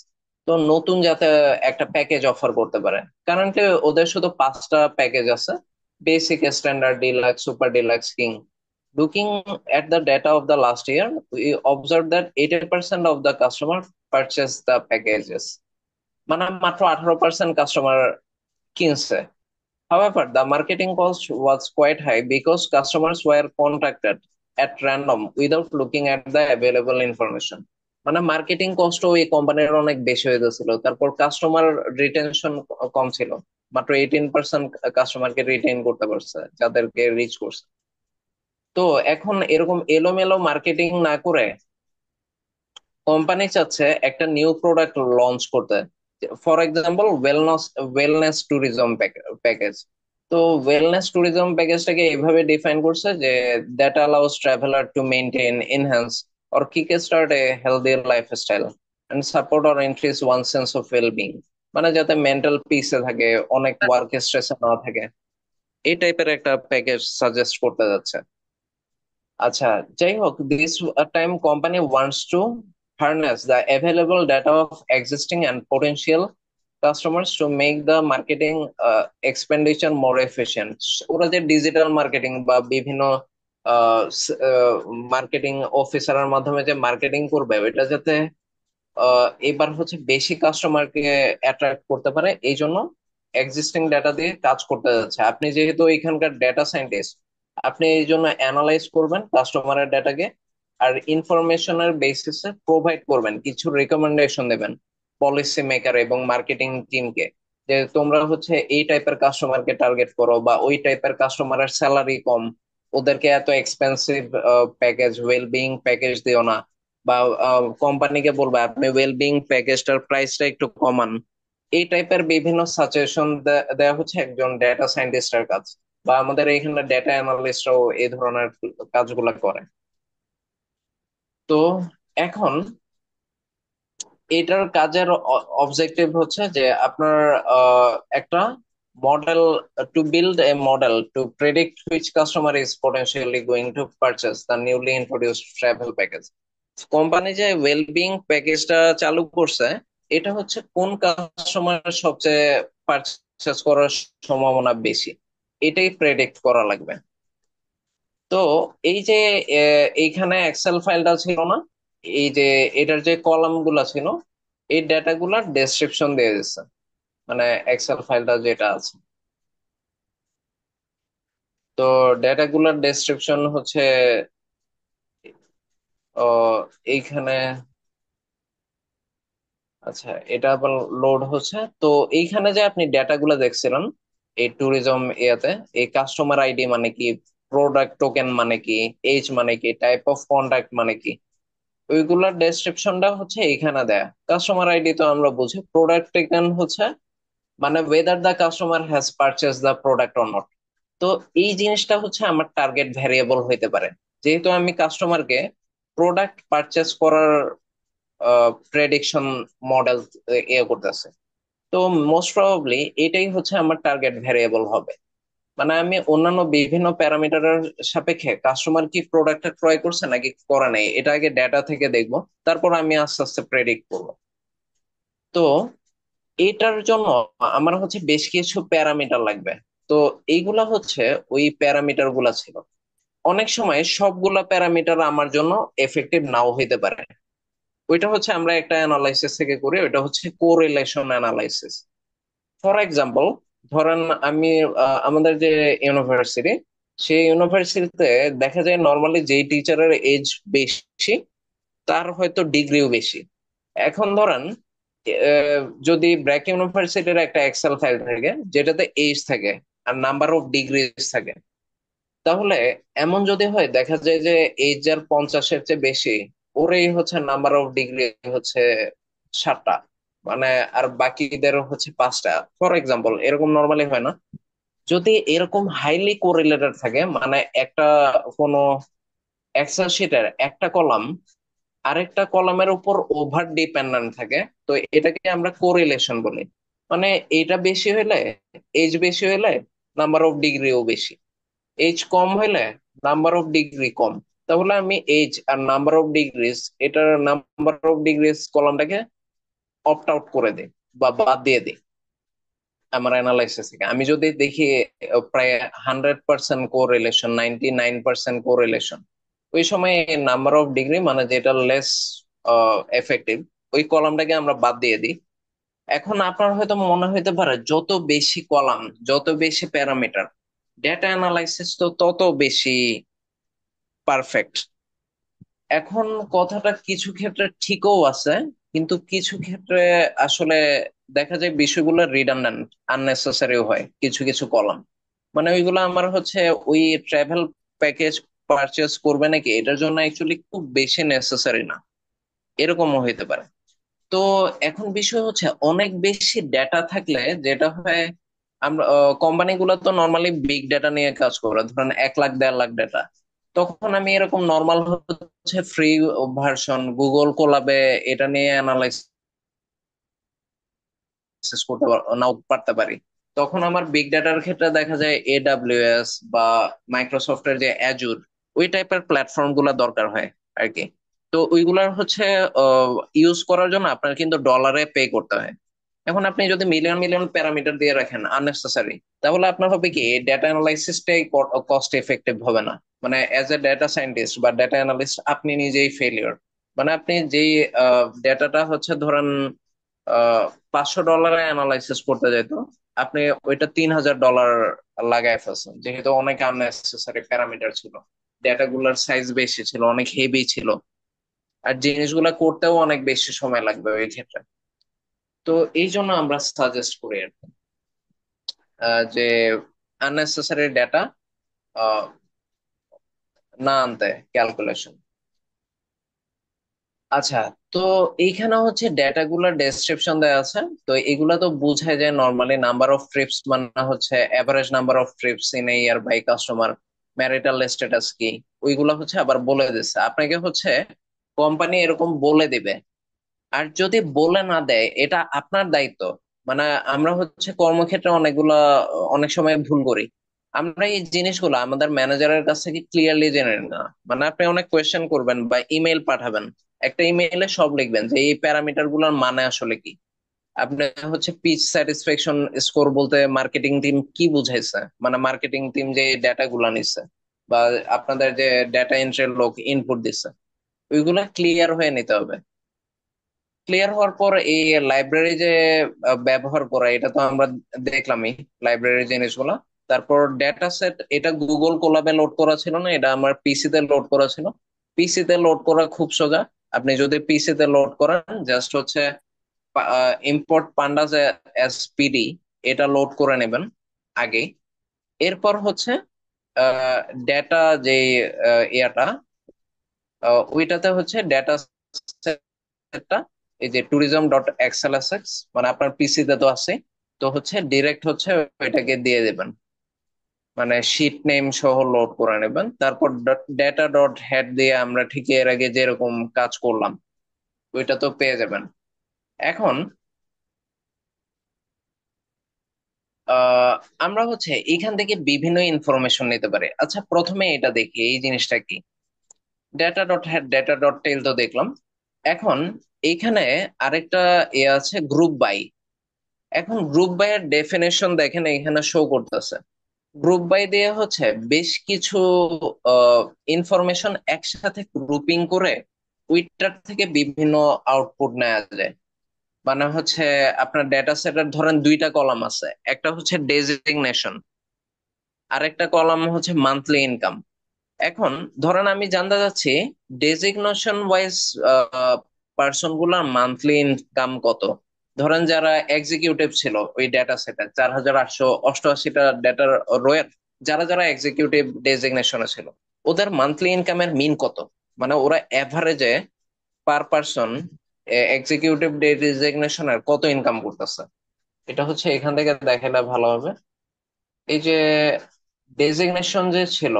A: তো নতুন যাতে একটা প্যাকেজ অফার করতে পারে। কারণটা ওদের শুধু 5টা প্যাকেজ আছে: basic, standard, deluxe, super deluxe, king. Looking at the data of the last year, we observed that 80% of the customer purchased the packages, মানে মাত্র 18% কাস্টমার কিনছে। However, the marketing cost was quite high because customers were contacted at random without looking at the available information। মানে মার্কেটিং কস্ট ওই কোম্পানির অনেক বেশি হয়ে যাচ্ছিল, তারপর কাস্টমার রিটেনশন কম ছিল। মাত্র 18% কাস্টমারকে রিটেইন করতে পারছে যাদেরকে রিচ করছে। তো এখন এরকম এলোমেলো মার্কেটিং না করে কোম্পানি চাচ্ছে একটা নিউ প্রোডাক্ট লঞ্চ করতে। For example wellness, wellness tourism package. তো ওয়েলনেস ট্যুরিজম প্যাকেজটাকে এইভাবে ডিফাইন করছে যে that allows traveller to maintain, enhance or kick start a healthy lifestyle and support or increase one sense of wellbeing. মানে যাতে মেন্টাল পিসে থাকে, অনেক ওয়ার্ক স্ট্রেসে না থাকে, এই টাইপের একটা প্যাকেজ সাজেস্ট করতে যাচ্ছে। আচ্ছা, যাই হোক, this time company wants to harness the available data of existing and potential customers to make the marketing expenditure more efficient। ওরা যে ডিজিটাল মার্কেটিং বা বিভিন্ন মার্কেটিং অফিসারের মাধ্যমে যে মার্কেটিং করবে ওইটা যাতে এবার হচ্ছে বেশি কাস্টমারকে অ্যাট্রাক্ট করতে পারে, এই জন্য এক্সিস্টিং ডেটা দিয়ে কাজ করতে যাচ্ছে। আপনি যেহেতু এখানকার ডেটা সায়েন্টিস্ট, আপনি এই জন্য অ্যানালাইজ করবেন কাস্টমারের ডেটাকে, আর ইনফরমেশনের বেসিসে প্রোভাইড করবেন, কিছু রেকমেন্ডেশন দেবেন পলিসি মেকার এবং মার্কেটিং টিমকে, যে তোমরা হচ্ছে এই টাইপের কাস্টমারকে টার্গেট করো, বা ওই টাইপের কাস্টমারের স্যালারি কম, ওদেরকে এত এক্সপেন্সিভ প্যাকেজ, ওয়েলবিং প্যাকেজ দিও না। বা কোম্পানিকে বলবে আপনি ওয়েলবিং প্যাকেজটার প্রাইসটা একটু কমান। এই টাইপের বিভিন্ন সাজেশন দেওয়া হচ্ছে একজন ডেটা সায়েন্টিস্টের কাজ, বা আমাদের এখানে ডেটা অ্যানালিস্টরাও এই ধরনের কাজগুলো করে। তো এখন এটার কাজের অবজেক্টিভ হচ্ছে যে আপনার একটা model, to build a model to predict which customer is potentially going to purchase the newly introduced travel package. Company যে ওয়েলবিং প্যাকেজটা চালু করছে, এটা হচ্ছে কোন কাস্টমার সবচেয়ে পারচেস করার সম্ভাবনা বেশি, এটাই প্রেডিক্ট করা লাগবে। তো এই যে এইখানে এক্সেল ফাইলটা ছিল না, এই যে এটার যে কলাম গুলা ছিল, এই ডেটা গুলার ডেসক্রিপশন দিয়ে দিচ্ছে, মানে এক্সেল ফাইলটা যেটা আছে। তো ডেটা গুলার ডেসক্রিপশন হচ্ছে এইখানে। আচ্ছা, এটা আবার লোড হচ্ছে। তো এইখানে যে আপনি ডেটা গুলা দেখছিলেন এই ট্যুরিজম ইয়াতে, এই কাস্টমার আইডি মানে কি, প্রোডাক্ট টোকেন মানে কি, এইজ মানে কি, টাইপ অফ কন্ট্যাক্ট মানে কি, ওইগুলোর ডেসক্রিপশনটা হচ্ছে এখানে দেয়া। কাস্টমার আইডি তো আমরা বুঝি, প্রোডাক্ট টোকেন হচ্ছে মানে whether the customer has purchase the product or not. তো এই জিনিসটা হচ্ছে আমার টার্গেট ভ্যারিয়েবল হইতে পারে, যেহেতু আমি কাস্টমারকে প্রোডাক্ট পারচেস করার প্রেডিকশন মডেল ইয়ে করতেছে। তো মোস্ট প্রবাবলি এটাই হচ্ছে আমার টার্গেট ভ্যারিয়েবল হবে। মানে আমি অন্যান্য বিভিন্ন প্যারামিটারের সাপেক্ষে কাস্টমার কি প্রোডাক্টটা ক্রয় করছে নাকি করে নাই, এটা আগে ডেটা থেকে দেখবো, তারপর আমি আস্তে আস্তে প্রেডিক্ট করবো। তো এটার জন্য আমার হচ্ছে বেশ কিছু প্যারামিটার লাগবে। তো এইগুলা হচ্ছে ওই প্যারামিটার গুলা ছিল। অনেক সময় সবগুলা প্যারামিটার আমার জন্য এফেক্টিভ নাও হইতে পারে। ওইটা হচ্ছে আমরা একটা অ্যানালাইসিস থেকে করি, ওইটা হচ্ছে কোরিলেশন অ্যানালাইসিস। ফর এক্সাম্পল, ধরেন আমি আমাদের যে ইউনিভার্সিটি, সেই ইউনিভার্সিটিতে দেখা যায় নর্মালি যেই টিচারের এজ বেশি, তার হয়তো ডিগ্রিও বেশি। এখন ধরেন যদি ব্র্যাক ইউনিভার্সিটির একটা এক্সেল ফাইল থাকে যেটাতে এজ থাকে আর নাম্বার অফ ডিগ্রি থাকে, তাহলে এমন যদি হয় দেখা যায় যে এজ যার 50-এর চেয়ে বেশি, ওরই হচ্ছে নাম্বার অফ ডিগ্রি হচ্ছে 7টা, মানে আর বাকিদের হচ্ছে 5টা। ফর এক্সাম্পল, এরকম নর্মালি হয় না? যদি এরকম হাইলি কোরিলেটেড থাকে, মানে একটা কোনো এক্সেল শিটের একটা কলাম আরেকটা কলামের উপর ওভার ডিপেন্ডেন্ট থাকে, তো এটাকে আমরা কোরিলেশন বলি। মানে এটা বেশি হলে, এজ বেশি হলে নাম্বার অফ ডিগ্রিও বেশি, এজ কম হলে নাম্বার অফ ডিগ্রি কম। তাহলে আমি এজ আর নাম্বার অফ ডিগ্রিজ, এটার নাম্বার অফ ডিগ্রিজ কলামটাকে অপ্ট আউট করে দিই বা বাদ দিয়ে দিই আমার অ্যানালাইসিস থেকে। আমি যদি দেখি প্রায় 100% কোরিলেশন, 99% কোরিলেশন, ওই সময় নাম্বার অফ ডিগ্রি মানে যেটা লেস এফেক্টিভ, ওই কলামটাকে আমরা বাদ দিয়ে দিই। এখন আপনার হয়তো মনে হইতে পারে যত বেশি কলাম, যত বেশি প্যারামিটার, ডেটা অ্যানালাইসিস তো তত বেশি পারফেক্ট। এখন কথাটা কিছু ক্ষেত্রে ঠিকও আছে, কিন্তু কিছু ক্ষেত্রে আসলে দেখা যায় বিষয়গুলো রিডান্ডেন্ট, আননেসেসারিও হয় কিছু কিছু কলাম। মানে ওইগুলো আমার হচ্ছে ওই ট্রাভেল প্যাকেজ পারচেস করবে নাকি এটার জন্য অ্যাকচুয়ালি খুব বেশি নেসেসারি না, এরকমও হইতে পারে। তো এখন বিষয় হচ্ছে অনেক বেশি ডেটা থাকলে যেটা হয়, আমরা কোম্পানিগুলো তো নর্মালি বিগ ডেটা নিয়ে কাজ করে, ধরেন 1 লাখ 1.5 লাখ ডেটা। তখন আমি এরকম নর্মাল হচ্ছে ফ্রি ভার্সন গুগল কোলাবে এটা নিয়ে অ্যানালাইসিস করতে নাও পারতে পারি। তখন আমার বিগ ডাটার ক্ষেত্রে দেখা যায় AWS বা মাইক্রোসফটের যে অ্যাজুর, ওই টাইপের প্ল্যাটফর্ম গুলা দরকার হয় আর কি। তো ওইগুলার হচ্ছে ইউজ করার জন্য আপনার কিন্তু ডলারে পে করতে হয়। এখন আপনি যদি মিলিয়ন মিলিয়ন প্যারামিটার দিয়ে রাখেন আননেসেসারি, তাহলে আপনার হবে কি ডেটা অ্যানালাইসিসটাই কস্ট এফেক্টিভ হবে না। মানে অ্যাজ এ ডেটা সায়েন্টিস্ট বা ডেটা অ্যানালিস্ট আপনি নিজেই ফেলিওর। মানে আপনি যেই ডেটাটা হচ্ছে ধরেন আহ $500 অ্যানালাইসিস করতে যাইতো, আপনি ওইটা $3,000 লাগায় ফেলছেন, যেহেতু অনেক আননেসেসারি প্যারামিটার ছিল, ডেটা গুলার সাইজ বেশি ছিল, অনেক হেভি ছিল, আর জিনিসগুলা করতেও অনেক বেশি সময় লাগবে ওই ক্ষেত্রে। তো এই জন্য আমরা সাজেস্ট করি আর কি, যে আননেসেসারি ডেটা না আনতে ক্যালকুলেশন। আচ্ছা, তো এইখানে হচ্ছে ডেটাগুলোর ডেসক্রিপশন দেওয়া আছে। তো এগুলা তো বোঝায় যায় নর্মালি নাম্বার অফ ট্রিপস মানে হচ্ছে average number of trips in a year by customer, marital status কি, ওইগুলা হচ্ছে আবার বলে দিচ্ছে আপনাকে হচ্ছে। কোম্পানি এরকম বলে দিবে। আর যদি বলে না দেয় এটা আপনার দায়িত্ব। মানে আমরা হচ্ছে কর্মক্ষেত্রে অনেক সময় ভুল করি। আমরা এই জিনিসগুলো আমাদের ম্যানেজারের কাছ থেকে ক্লিয়ারলি জেনে নিই না। মানে আপনি অনেক কোয়েশ্চেন করবেন বা ইমেল পাঠাবেন, একটা ইমেইলে সব লিখবেন যে এই প্যারামিটার গুলোর মানে আসলে কি। আপনি হচ্ছে পিচ স্যাটিসফ্যাকশন স্কোর বলতে মার্কেটিং টিম কি বুঝাইছে, মানে মার্কেটিং টিম যে ডেটা গুলা নিচ্ছে বা আপনাদের যে ডেটা এন্ট্রির লোক ইনপুট দিচ্ছে, ওইগুলা ক্লিয়ার হয়ে নিতে হবে। ক্লিয়ার হওয়ার পর এই লাইব্রেরি যে ব্যবহার করা, এটা তো আমরা দেখলামই, লাইব্রেরি জিনিসগুলো। তারপর ডেটা সেট, এটা গুগল কোলাবে লোড করা ছিল না, এটা আমার পিসিতে লোড করা ছিল। পিসিতে লোড করা খুব সোজা। আপনি যদি পিসিতে লোড করেন, জাস্ট হচ্ছে ইম্পোর্ট পান্ডাস এসপিডি, এটা লোড করে নেবেন আগে। এরপর হচ্ছে ডেটা যে ইয়াটা, ওইটাতে হচ্ছে ডেটা সেটটা, এই যে ট্যুরিজম ডট এক্সএলএসএক্স, মানে আপনার পিসিতে তো আছে। তো হচ্ছে ডিরেক্ট হচ্ছে ওইটাকে দিয়ে দেবেন, মানে শিট নেম সহ লোড করে নেবেন। তারপর ডেটা ডট হেড দিয়ে আমরা ঠিক এর আগে যেরকম কাজ করলাম ওইটা তো পেয়ে যাবেন। এখন আহ আমরা হচ্ছে এখান থেকে বিভিন্ন ইনফরমেশন নিতে পারি। আচ্ছা, প্রথমে এটা দেখি এই জিনিসটা কি। Data dot head, data dot টেল তো দেখলাম। এখন এইখানে আরেকটা এ আছে, গ্রুপ বাই। এখন গ্রুপ বাই এর ডেফিনেশন দেখেন এখানে শো করতেছে। গ্রুপ বাই দিয়ে হচ্ছে বেশ কিছু ইনফরমেশন একসাথে গ্রুপিং করে ওইটার থেকে বিভিন্ন আউটপুট নেওয়া যায়। মানে হচ্ছে আপনার ডেটা সেটের ধরেন দুইটা কলাম আছে, একটা হচ্ছে ডেজিগনেশন, আর একটা কলাম হচ্ছে মান্থলি ইনকাম। এখন ধরেন আমি জানতে চাচ্ছি ডেজিগনেশন ওয়াইজ পার্সন গুলার মান্থলি ইনকাম কত। ধরেন যারা এক্সিকিউটিভ ছিল ওই ডেটা সেটে 4888টা ডেটার রোয়ের, যারা যারা এক্সিকিউটিভ ডেজিগনেশনে ছিল, ওদের মান্থলি ইনকামের মিন কত, মানে ওরা এভারেজে পার পার্সন এক্সিকিউটিভ ডেজিগনেশনের কত ইনকাম করতেছে। এটা হচ্ছে এখান থেকে দেখালে ভালো হবে। এই যে ডেজিগনেশন যে ছিল,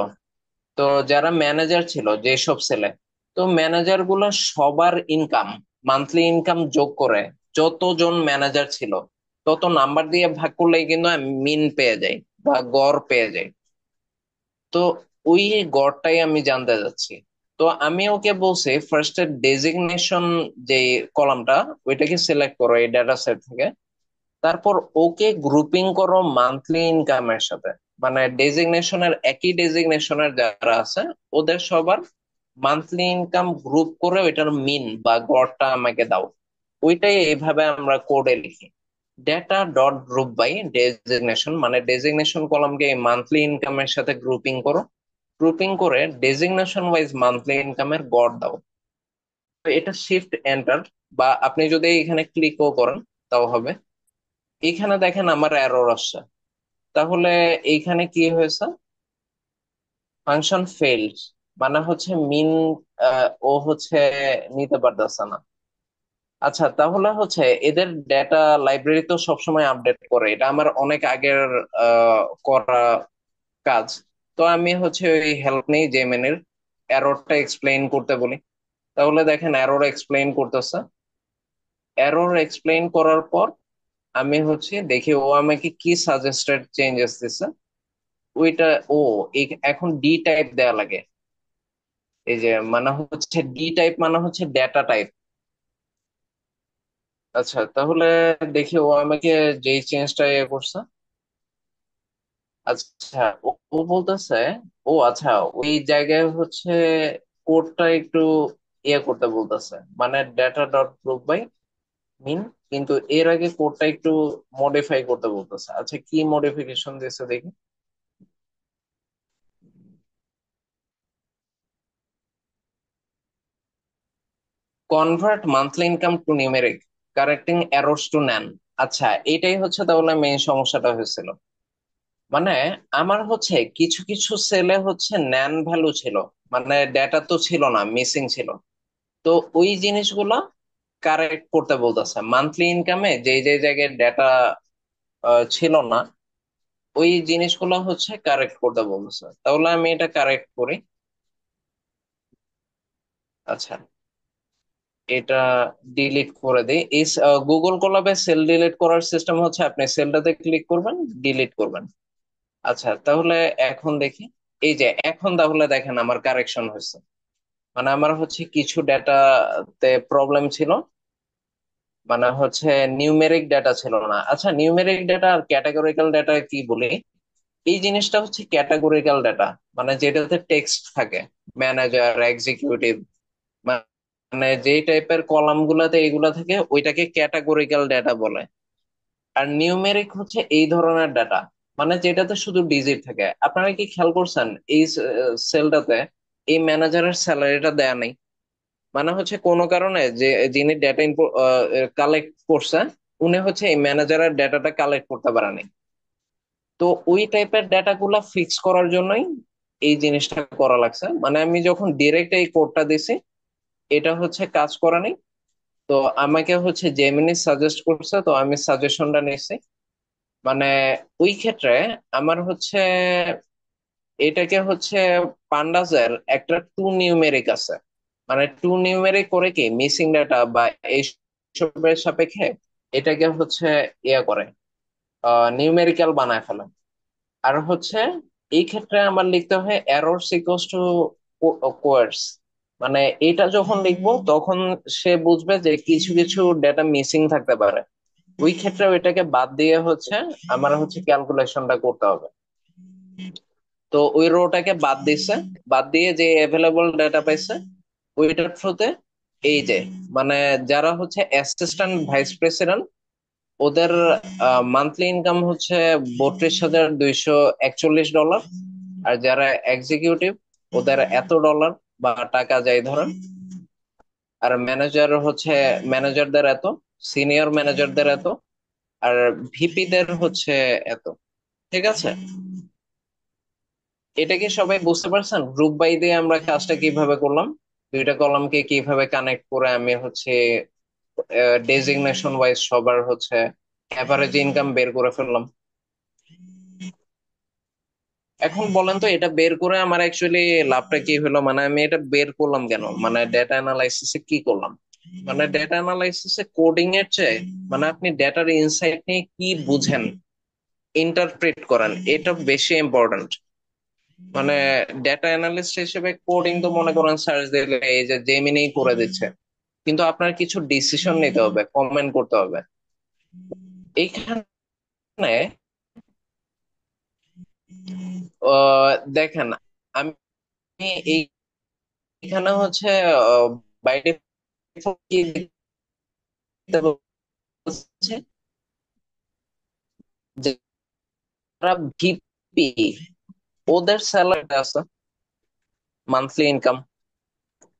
A: তো যারা ম্যানেজার ছিল যেসব ছেলে, তো ম্যানেজার গুলো সবার ইনকাম, মান্থলি ইনকাম যোগ করে যতজন ম্যানেজার ছিল তত নাম্বার দিয়ে ভাগ করলেই কিন্তু মিন পেয়ে যায় বা গড় পেয়ে যায়। তো ওই গড়টাই আমি জানতে যাচ্ছি। তো আমি ওকে বলছি ফার্স্টে ডেজিগনেশন যে কলামটা, ওইটাকে সিলেক্ট করো এই ডেটা সেট থেকে। তারপর ওকে গ্রুপিং করো মান্থলি ইনকামের সাথে। মানে ডেজিগনেশনের, একই ডেজিগনেশনের যারা আছে ওদের সবার মান্থলি ইনকাম গ্রুপ করে ওইটার মিন বা গড়টা আমাকে দাও। ওইটাই এইভাবে আমরা কোডে লিখি। Data dot group by designation, মানে ডেজিগনেশন কলামকে মান্থলি ইনকামের সাথে গ্রুপিং করো। গ্রুপিং করে ডেজিগনেশন ওয়াইজ মান্থলি ইনকামের গড় দাও। তো এটা শিফট এন্টার, বা আপনি যদি এখানে ক্লিকও করেন তাও হবে। এইখানে দেখেন আমার এরর আসছে। তাহলে এইখানে কি হয়েছে, ফাংশন ফেইলড, মানে হচ্ছে মিন ও হচ্ছে নিতে পারতেছে না। আচ্ছা, তাহলে হচ্ছে এদের ডেটা লাইব্রেরি তো সবসময় আপডেট করে, এটা আমার অনেক আগের করা কাজ। তো আমি হচ্ছে ওই হেল্প নেই জেমিনির, এররটা এক্সপ্লেইন করতে বলি। তাহলে দেখেন এরর এক্সপ্লেইন করতেছে। এরর এক্সপ্লেইন করার পর আমি হচ্ছে দেখি ও আমাকে কি সাজেস্টেড চেঞ্জেস দিছে। ওইটা ও এখন ডি টাইপ দেয়া লাগে। এই যে মানে হচ্ছে ডি টাইপ মানে হচ্ছে ডেটা টাইপ। আচ্ছা, তাহলে দেখি ও আমাকে যেই চেঞ্জটা ইয়ে করছে। আচ্ছা, ও বলতেছে, ও আচ্ছা, ওই জায়গায় হচ্ছে কোডটা একটু ইয়ে করতে বলতেছে, মানে data dot group by mean, কিন্তু এর আগে কোডটা একটু মডিফাই করতে বলতেছে। আচ্ছা, কি মডিফিকেশন দিয়েছে দেখি। Convert monthly income to numeric, correcting errors to NaN. আচ্ছা, এটাই হচ্ছে তাহলে মেইন সমস্যাটা হয়েছিল। মানে আমার হচ্ছে কিছু কিছু সেলে হচ্ছে ন্যান ভ্যালু ছিল, মানে ডেটা তো ছিল না, মিসিং ছিল। তো ওই জিনিসগুলা কারেক্ট করতে বলতেছে, মান্থলি ইনকামে যে যে জায়গায় ডেটা ছিল না, ওই জিনিসগুলো হচ্ছে কারেক্ট করতে বলতেছে। তাহলে আমি এটা কারেক্ট করি। আচ্ছা, এটা ডিলিট করে দিই। এই গুগল কোলাবে সেল ডিলিট করার সিস্টেম হচ্ছে আপনি সেলটাতে ক্লিক করবেন, ডিলিট করবেন। আচ্ছা, তাহলে এখন দেখি। এই যে এখন তাহলে দেখেন আমার কারেকশন হয়েছে। মানে আমার হচ্ছে কিছু ডেটাতে প্রবলেম ছিল, মানে হচ্ছে নিউমেরিক ডেটা ছিল না। আচ্ছা, নিউমেরিক ডেটা আর ক্যাটাগরিক্যাল ডেটা কি বলি? এই জিনিসটা হচ্ছে ক্যাটাগরিক্যাল ডেটা, মানে যেটাতে টেক্সট থাকে, ম্যানেজার, এক্সিকিউটিভ, মানে যেই টাইপের কলাম গুলাতে এইগুলা থাকে ওইটাকে ক্যাটাগরিক্যাল ডেটা বলে। আর নিউমেরিক হচ্ছে এই ধরনের ডাটা, মানে যেটাতে শুধু ডিজিট থাকে। আপনারা কি খেয়াল করছেন এই সেলটাতে এই ম্যানেজারের স্যালারিটা দেয়া নেই? মানে হচ্ছে কোনো কারণে যে যিনি ডেটা কালেক্ট করছে, উনি হচ্ছে এই ম্যানেজারের ডেটাটা কালেক্ট করতে পারেনি। তো ওই টাইপের ডেটা গুলা ফিক্স করার জন্যই এই জিনিসটা করা লাগছে। মানে আমি যখন ডিরেক্ট এই কোডটা দিছি, এটা হচ্ছে কাজ করেনি। তো আমাকে হচ্ছে জেমিনি সাজেস্ট করছে, তো আমি সাজেশনটা নিছি। মানে ওই ক্ষেত্রে আমার হচ্ছে এটাকে হচ্ছে পান্ডাসের একটা টু নিউমেরিক আছে। মানে টু নিউমেরিক করে কি মিসিং ডাটা বা এইসবের সাপেক্ষে এটাকে হচ্ছে ইয়া করে, নিউমেরিক্যাল বানায় ফেলে। আর হচ্ছে এই ক্ষেত্রে আমার লিখতে হয় এরর সিকোয়ালস টু কোয়ার্স। মানে এটা যখন লিখবো তখন সে বুঝবে যে কিছু কিছু ডেটা মিসিং থাকতে পারে। ওই ক্ষেত্রে ওইটাকে বাদ দিয়ে হচ্ছে আমার হচ্ছে ক্যালকুলেশনটা করতে হবে। তো ওই রোটাকে বাদ দিছে, বাদ দিয়ে যে অ্যাভেলেবল ডাটা পাইছে ওইটার থ্রুতে এই যে, মানে যারা হচ্ছে অ্যাসিস্ট্যান্ট ভাইস প্রেসিডেন্ট ওদের মান্থলি ইনকাম হচ্ছে 32,241 ডলার। আর যারা এক্সিকিউটিভ ওদের এত ডলার বা টাকা যাই ধরেন। আর ম্যানেজার হচ্ছে ম্যানেজারদের এত, সিনিয়র ম্যানেজারদের এত, আর ভিপিদের হচ্ছে এত। ঠিক আছে, এটা কি সবাই বুঝতে পারছেন? গ্রুপ বাই দিয়ে আমরা কাজটা কিভাবে করলাম, দুইটা কলামকে কিভাবে কানেক্ট করে আমি হচ্ছে ডেজিগনেশন ওয়াইজ সবার হচ্ছে অ্যাভারেজ ইনকাম বের করে ফেললাম। এখন বলেন তো এটা বের করে আমার অ্যাকচুয়ালি লাভটা কি হলো? মানে আমি এটা বের করলাম কেন, মানে ডেটা অ্যানালাইসিসে কি করলাম? মানে ডেটা অ্যানালাইসিসে কোডিং এর চেয়ে মানে আপনি ডেটার ইনসাইট নিয়ে কি বুঝেন, ইন্টারপ্রেট করেন, এটা বেশি ইম্পর্ট্যান্ট। মানে ডেটা অ্যানালিস্ট হিসেবে কোডিং তো মনে করেন সার্চ দিলে এই যে জেমিনি করে দিচ্ছে, কিন্তু আপনার কিছু ডিসিশন নিতে হবে, কমেন্ট করতে হবে। এইখানে দেখেন, আমি এইখানে হচ্ছে বাই ডিফল্ট কি দেখতে পাচ্ছি, যারা ভিপি ওদের স্যালারি আছে মান্থলি ইনকাম,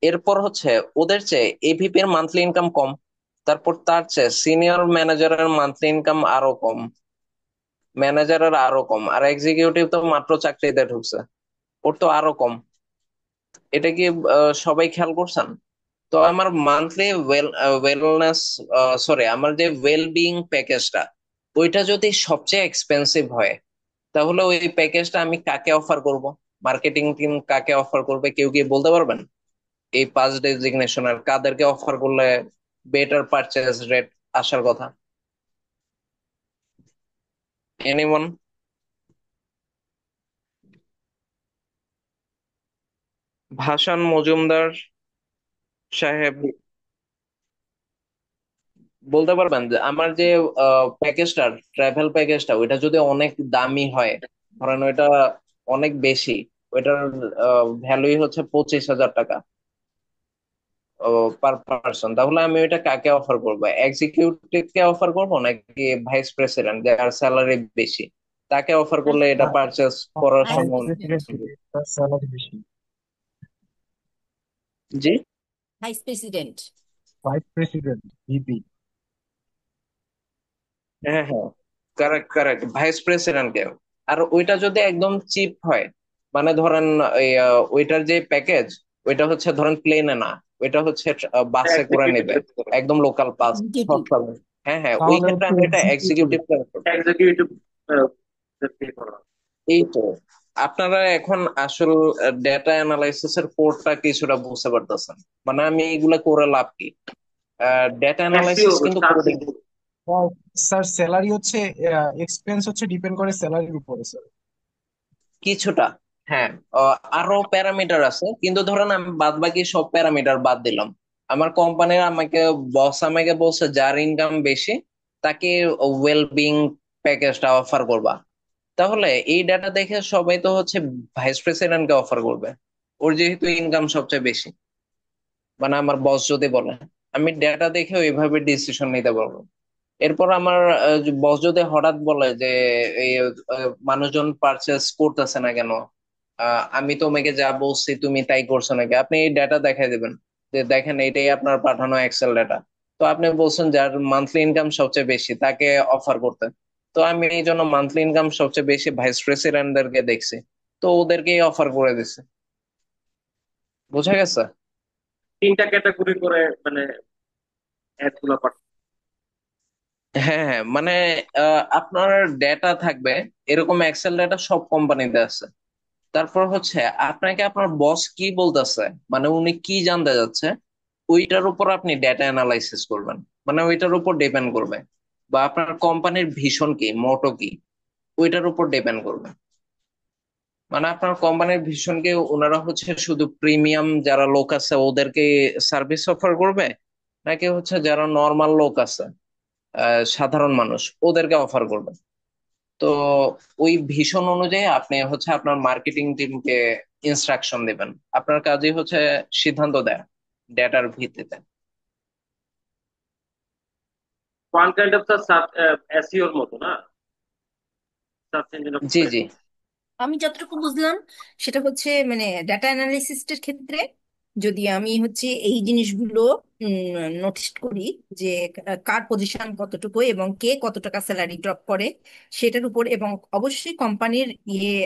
A: এরপর হচ্ছে ওদের চেয়ে এভিপি এর মান্থলি ইনকাম কম, তারপর তার চেয়ে সিনিয়র ম্যানেজারের মান্থলি ইনকাম আরো কম, ম্যানেজারের আরো কম, আর এক্সিকিউটিভ তো মাত্র চাকরিতে ঢুকছে, ওর তো আরো কম। এটা কি সবাই খেয়াল করছেন? তো আমার মান্থলি ওয়েলনেস, সরি, আমার যে ওয়েল বিং প্যাকেজটা ওইটা যদি সবচেয়ে এক্সপেন্সিভ হয়, তাহলে ওই প্যাকেজটা আমি কাকে অফার করব? মার্কেটিং টিম কাকে অফার করবে, কেউ কি বলতে পারবেন? এই 5 ডেজিগনেশন আর কাদেরকে অফার করলে বেটার পারচেজ রেট আসার কথা? এনিওয়ান? ভাসান মজুমদার সাহেব বলতে পারবেন যে আমার যে প্যাকেজটা, ট্রাভেল প্যাকেজটা, ওইটা যদি অনেক দামি হয়, ধরেন ওইটা অনেক বেশি, ওইটার ভ্যালুই হচ্ছে 25,000 টাকা পার পার্সন, তাহলে আমি ওইটা কাকে অফার করবো? এক্সিকিউটিভ কে অফার করবো নাকি ভাইস প্রেসিডেন্ট যার স্যালারি বেশি, তাকে অফার করলে এটা পারচেস করার
C: ভাইস
A: সম্ভব?
C: প্রেসিডেন্ট,
D: তার স্যালারি বেশি।
A: জি,
C: vice president.
D: Vice president, VP.
A: হ্যাঁ হ্যাঁ, কারেক্ট কারেক্ট, ভাইস প্রেসিডেন্ট কে। আর ওইটা যদি একদম চিপ হয়, মানে ধরেন ওইটার যে প্যাকেজ ওইটা হচ্ছে ধরেন প্লেনে না, ওইটা হচ্ছে বাসে করে
B: এক্সিকিউটিভ
A: নেবে, একদম লোকাল বাস।
C: এক্সিকিউটিভ।
A: হ্যাঁ হ্যাঁ, ওই
D: তাহলে
A: ক্ষেত্রে
D: হচ্ছে
A: আমরা এটা
D: এক্সিকিউটিভ।
A: এক্সিকিউটিভ ক্লাস করবো।
B: এক্সিকিউটিভ পে করা।
A: এই তো আপনারা এখন আসল ডেটা অ্যানালাইসিস এর কোডটা কিছুটা বুঝতে পারতেছেন। মানে আমি এগুলা করে লাভ কি? ডেটা
B: এসইও
A: অ্যানালাইসিস কিন্তু কোডিং
B: স্টার্টিং।
D: স্যার স্যালারি হচ্ছে, এক্সপেন্স হচ্ছে ডিপেন্ড করে স্যালারির উপরে স্যার।
A: কিছুটা। হ্যাঁ, আরো প্যারামিটার আছে, কিন্তু ধরেন আমি বাদ বাকি সব প্যারামিটার বাদ দিলাম। আমার কোম্পানির বস আমাকে বলছে যার ইনকাম বেশি তাকে ওয়েল বিং প্যাকেজটা অফার করবা। তাহলে এই ডাটা দেখে সবাই তো হচ্ছে ভাইস প্রেসিডেন্টকে অফার করবে, ওর যেহেতু ইনকাম সবচেয়ে বেশি। মানে আমার বস যদি বলে, আমি ডেটা দেখে ওইভাবে ডিসিশন নিতে পারবো। এরপর আমার বস যদি হঠাৎ বলে যে এই মানুষজন পারচেস করতেছে না কেন, আমি তোমাকে যা বলছি তুমি তাই করছো নাকি, আপনি এই ডেটা দেখাই দিবেন যে দেখেন এটাই আপনার পাঠানো এক্সেল ডেটা। তো আপনি বলছেন যার মান্থলি ইনকাম সবচেয়ে বেশি তাকে অফার করতে। তো আমি এই জন্য মান্থলি ইনকাম সবচেয়ে বেশি ভাইস প্রেসিডেন্টদেরকে দেখছি, তো ওদেরকেই অফার করে দিছে। বোঝা গেছে?
B: তিনটা ক্যাটাগরি করে মানে অ্যাড গুলো পাঠানো।
A: হ্যাঁ হ্যাঁ, মানে আপনার ডেটা থাকবে এরকম এক্সেল ডেটা সব কোম্পানিতে আছে। তারপর হচ্ছে আপনাকে আপনার বস কি বলতেছে, মানে উনি কি জানতে যাচ্ছে, ওইটার উপর আপনি ডেটা অ্যানালাইসিস করবেন। মানে ওইটার উপর ডিপেন্ড করবে। বা আপনার কোম্পানির ভিশন কি, মোটো কি, ওইটার উপর ডিপেন্ড করবে। মানে আপনার কোম্পানির ভিশন কি ওনারা হচ্ছে শুধু প্রিমিয়াম যারা লোক আছে ওদেরকে সার্ভিস অফার করবে, নাকি হচ্ছে যারা নর্মাল লোক আছে, সাধারণ মানুষ, ওদেরকে অফার করবে। তো ওই ভীষণ অনুযায়ী আপনি হচ্ছে আপনার মার্কেটিং টিমকে ইনস্ট্রাকশন দিবেন। আপনার কাজই হচ্ছে সিদ্ধান্ত দেয়া ডেটার ভিত্তিতে।
B: ওয়ান কাইন্ড অফ দ্য এসইওর মতো না, সার্চ ইঞ্জিন
A: জি জি।
B: অপটিমাইজেশন।
C: আমি যতটুকু বুঝলাম সেটা হচ্ছে মানে ডাটা অ্যানালিসিসের ক্ষেত্রে যদি আমি হচ্ছে এই জিনিসগুলো নোটিস করি যে কার পজিশন কতটুকু এবং কে কত টাকা স্যালারি ড্রপ করে সেটার উপর, এবং অবশ্যই কোম্পানির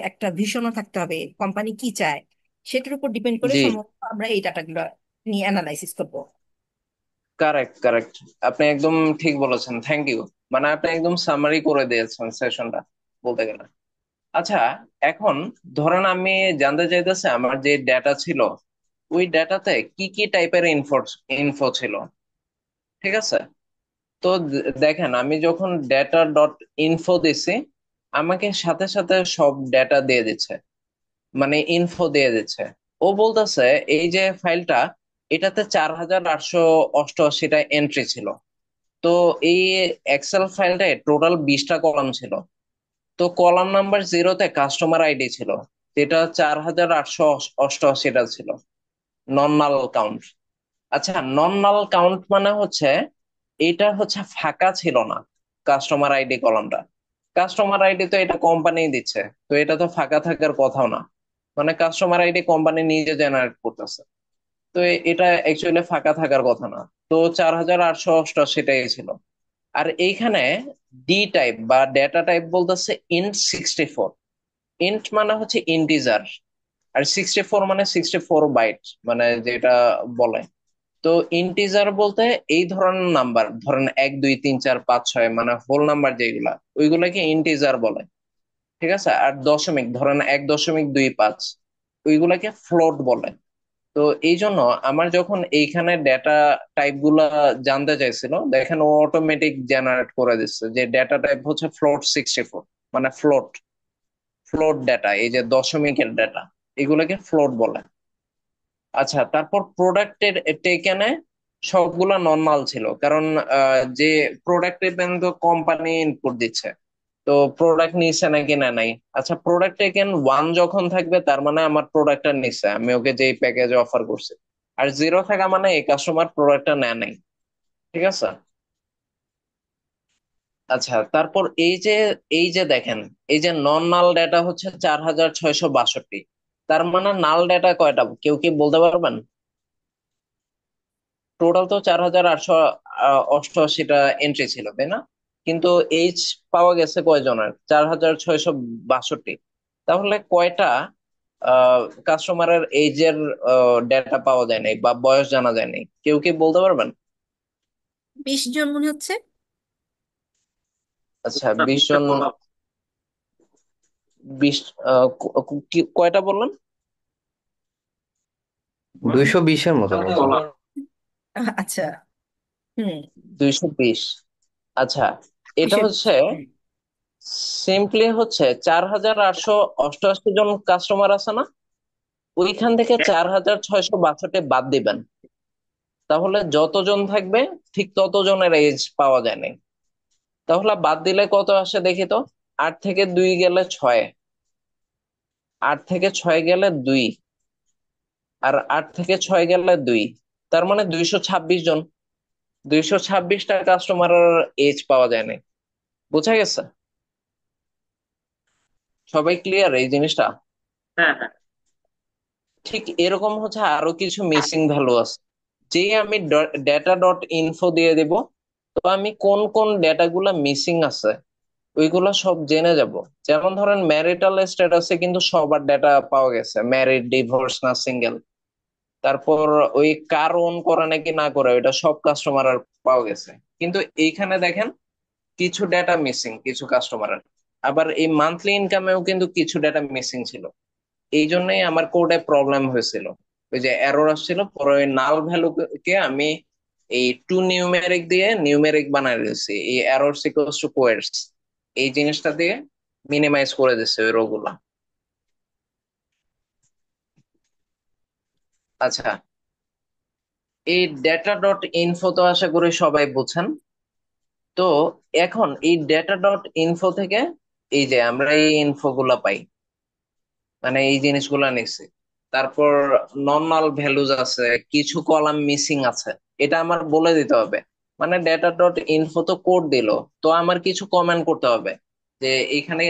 C: একটা ভিশনও থাকতে হবে কোম্পানি কি চায়, সেটার উপর ডিপেন্ড করে
A: জি,
C: সম্ভবত আমরা এই ডাটাগুলো নিয়ে অ্যানালাইসিস করবো।
A: Correct correct. আপনি একদম ঠিক বলেছেন, থ্যাংক ইউ। মানে আপনি একদম সামারি করে দিয়েছেন সেশনটা বলতে গেলে। আচ্ছা, এখন ধরেন আমি জানতে চাইতেছি আমার যে ডেটা ছিল ওই ডেটাতে কি কি টাইপের ইনফো ইনফো ছিল। ঠিক আছে? তো দেখেন আমি যখন ডেটা ডট ইনফো দিছি, আমাকে সাথে সাথে সব ডেটা দিয়ে দিচ্ছে, মানে ইনফো দিয়ে দিচ্ছে। ও বলতেছে এই যে ফাইলটা, এটাতে 4888টা এন্ট্রি ছিল। তো এই এক্সেল ফাইলটায় টোটাল 20টা কলাম ছিল। তো কলাম নাম্বার জিরোতে কাস্টমার আইডি ছিল, যেটা 4888টা ছিল, নন নাল কাউন্ট। আচ্ছা, নন নাল কাউন্ট মানে হচ্ছে এটা হচ্ছে ফাঁকা ছিল না কাস্টমার আইডি কলামটা। কাস্টমার আইডি তো এটা কোম্পানি দিচ্ছে, তো এটা তো ফাঁকা থাকার কথাও না। মানে কাস্টমার আইডি কোম্পানি নিজে জেনারেট করতেছে, তো এটা অ্যাকচুয়ালি ফাঁকা থাকার কথা না। তো 4888 সেটাই ছিল। আর এইখানে ডি টাইপ বা ডেটা টাইপ বলতেছে int 64। ইন্ট মানে হচ্ছে ইন্টিজার, আর 64 মানে 64 বাইট, মানে যেটা বলে। তো ইন্টিজার বলতে এই ধরনের নাম্বার, ধরেন 1 2 3 4 5 6, মানে হোল নাম্বার যেগুলা ওইগুলাকে ইন্টিজার বলে। ঠিক আছে? আর দশমিক, ধরেন 1.25, ওইগুলাকে ফ্লোট বলে। তো এই জন্য আমার যখন এইখানে ডেটা টাইপ গুলা জানতে চাইছিল, দেখেন ও অটোমেটিক জেনারেট করে দিচ্ছে যে ডেটা টাইপ হচ্ছে float 64, মানে ফ্লোট। ফ্লোট ডেটা, এই যে দশমিকের ডেটা, এগুলোকে ফ্লোট বলে। আচ্ছা, তারপর প্রোডাক্টের টেকেনে সবগুলা নর্মাল ছিল, কারণ যে প্রোডাক্টের তো কোম্পানি ইনপুট দিচ্ছে। তো প্রোডাক্ট নিচ্ছে নাকি না নাই, আচ্ছা প্রোডাক্ট টেকেন 1 যখন থাকবে তার মানে আমার প্রোডাক্টটা নিচ্ছে, আমি ওকে যেই প্যাকেজ অফার করছি। আর 0 থাকা মানে এই কাস্টমার প্রোডাক্টটা নেয় নাই। ঠিক আছে? আচ্ছা, তারপর এই যে দেখেন, এই যে নন নাল ডেটা হচ্ছে 4662। তার মানে নাল ডেটা কয়টা কেউ কি বলতে পারবেন? টোটাল তো 4888টা এন্ট্রি ছিল, তাই না? কিন্তু এইচ পাওয়া গেছে কয়জনের? 4662। তাহলে কয়টা কাস্টমারের এজের ডেটা পাওয়া যায় নাই বা বয়স জানা যায় নাই, কেউ কি বলতে পারবেন?
C: 20 জন মনে হচ্ছে।
A: আচ্ছা,
B: না,
A: 20
B: 20টা
A: জন।
B: কলা।
A: 20, কয়টা বললেন?
E: 220-এর মতো বলছে।
B: কলা।
C: আচ্ছা। হুম।
A: 220। আচ্ছা, এটা
C: 220।
A: হচ্ছে
C: হুম।
A: সিম্পলি হচ্ছে 4888 জন কাস্টমার আছে না, ওইখান থেকে
B: হ্যাঁ,
A: 4662 বাদ দিবেন। তাহলে যতজন থাকবে ঠিক ততজনের এজ পাওয়া যায় নাই। তাহলে বাদ দিলে কত আসে দেখি তো। 8 থেকে 2 গেলে 6, 8 থেকে 6 গেলে 2, আর 8 থেকে 6 গেলে 2, তার মানে 226 জন। 226টা কাস্টমারের এজ পাওয়া যায় নাই। বোঝা গেছে? সবাই ক্লিয়ার এই জিনিসটা?
B: হ্যাঁ, হ্যাঁ।
A: ঠিক এরকম হচ্ছে আরো কিছু মিসিং ভ্যালু আছে, যে আমি ডেটা ডট ইনফো দিয়ে দিব, তো আমি কোন কোন ডেটা গুলা মিসিং আছে ওইগুলা সব জেনে যাব। যেমন ধরেন ম্যারিটাল স্ট্যাটাসে কিন্তু সবার ডেটা পাওয়া গেছে, ম্যারিড, ডিভোর্স না সিঙ্গেল। তারপর ওই কার ওন করে নাকি না করে ওইটা সব কাস্টমার পাওয়া গেছে। কিন্তু এইখানে দেখেন কিছু ডেটা মিসিং কিছু কাস্টমারের। আবার এই মান্থলি ইনকামেও কিন্তু কিছু ডেটা মিসিং ছিল। এই জন্যই আমার কোডে প্রবলেম হয়েছিল, ওই যে এরর আসছিল। পরে ওই নাল ভ্যালু কে আমি এই টু নিউমেরিক দিয়ে নিউমেরিক বানাই দিয়েছি, এই এরর সিকোয়েন্স টু কোয়ার্স এই জিনিসটা দিয়ে মিনিমাইজ করে দিচ্ছে ওই রোগুলা। আচ্ছা, এই ডেটা ডট ইনফো তো আশা করি সবাই বুঝছেন। তো এখন এই ডেটা ডট ইনফো থেকে এই যে আমরা এই ইনফো গুলা পাই, মানে এই জিনিসগুলা নিচ্ছি। তারপর নর্মাল ভ্যালুজ আছে, কিছু কলাম মিসিং আছে, এটা আমার বলে দিতে হবে। মানে ডেটা ডট ইনফো তো কোড দিল, তো আমার কিছু কমেন্ট করতে হবে যে এখানে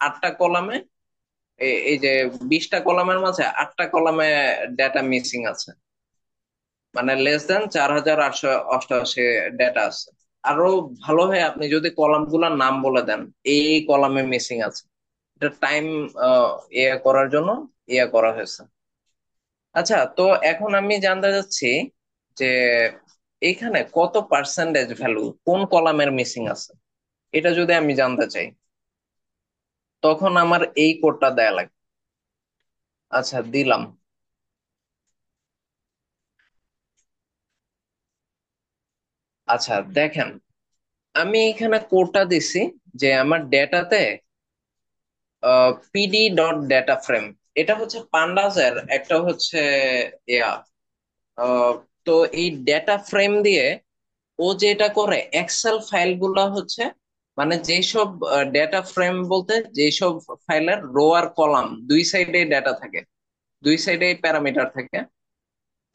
A: 8টা কলামে, এই যে 20টা কলামের মাঝে 8টা কলামে ডেটা মিসিং আছে, মানে লেস দেন 4888 ডেটা আছে। আরো ভালো হয় আপনি যদি কলাম গুলার নাম বলে দেন, এই কলামে মিসিং আছে। এটা টাইম ইয়ে করার জন্য ইয়ে করা হয়েছে। আচ্ছা, তো এখন আমি জানতে চাচ্ছি যে এইখানে কত পার্সেন্টেজ ভ্যালু কোন কলামের মিসিং আছে, এটা যদি আমি জানতে চাই, তখন আমার এই কোডটা দেয়া লাগবে। আচ্ছা, দিলাম। আচ্ছা দেখেন, আমি এখানে কোডটা দিছি যে আমার ডেটাতে পিডি ডট ডেটা ফ্রেম, এটা হচ্ছে পান্ডাজের একটা হচ্ছে ইয়া। আহ, তো এই ডেটা ফ্রেম দিয়ে ও যেটা করে এক্সেল ফাইল গুলা হচ্ছে, মানে যেসব ডেটা ফ্রেম বলতে যেসব ফাইলের রো আর কলাম দুই সাইডে ডেটা থাকে, দুই সাইডে প্যারামিটার থাকে,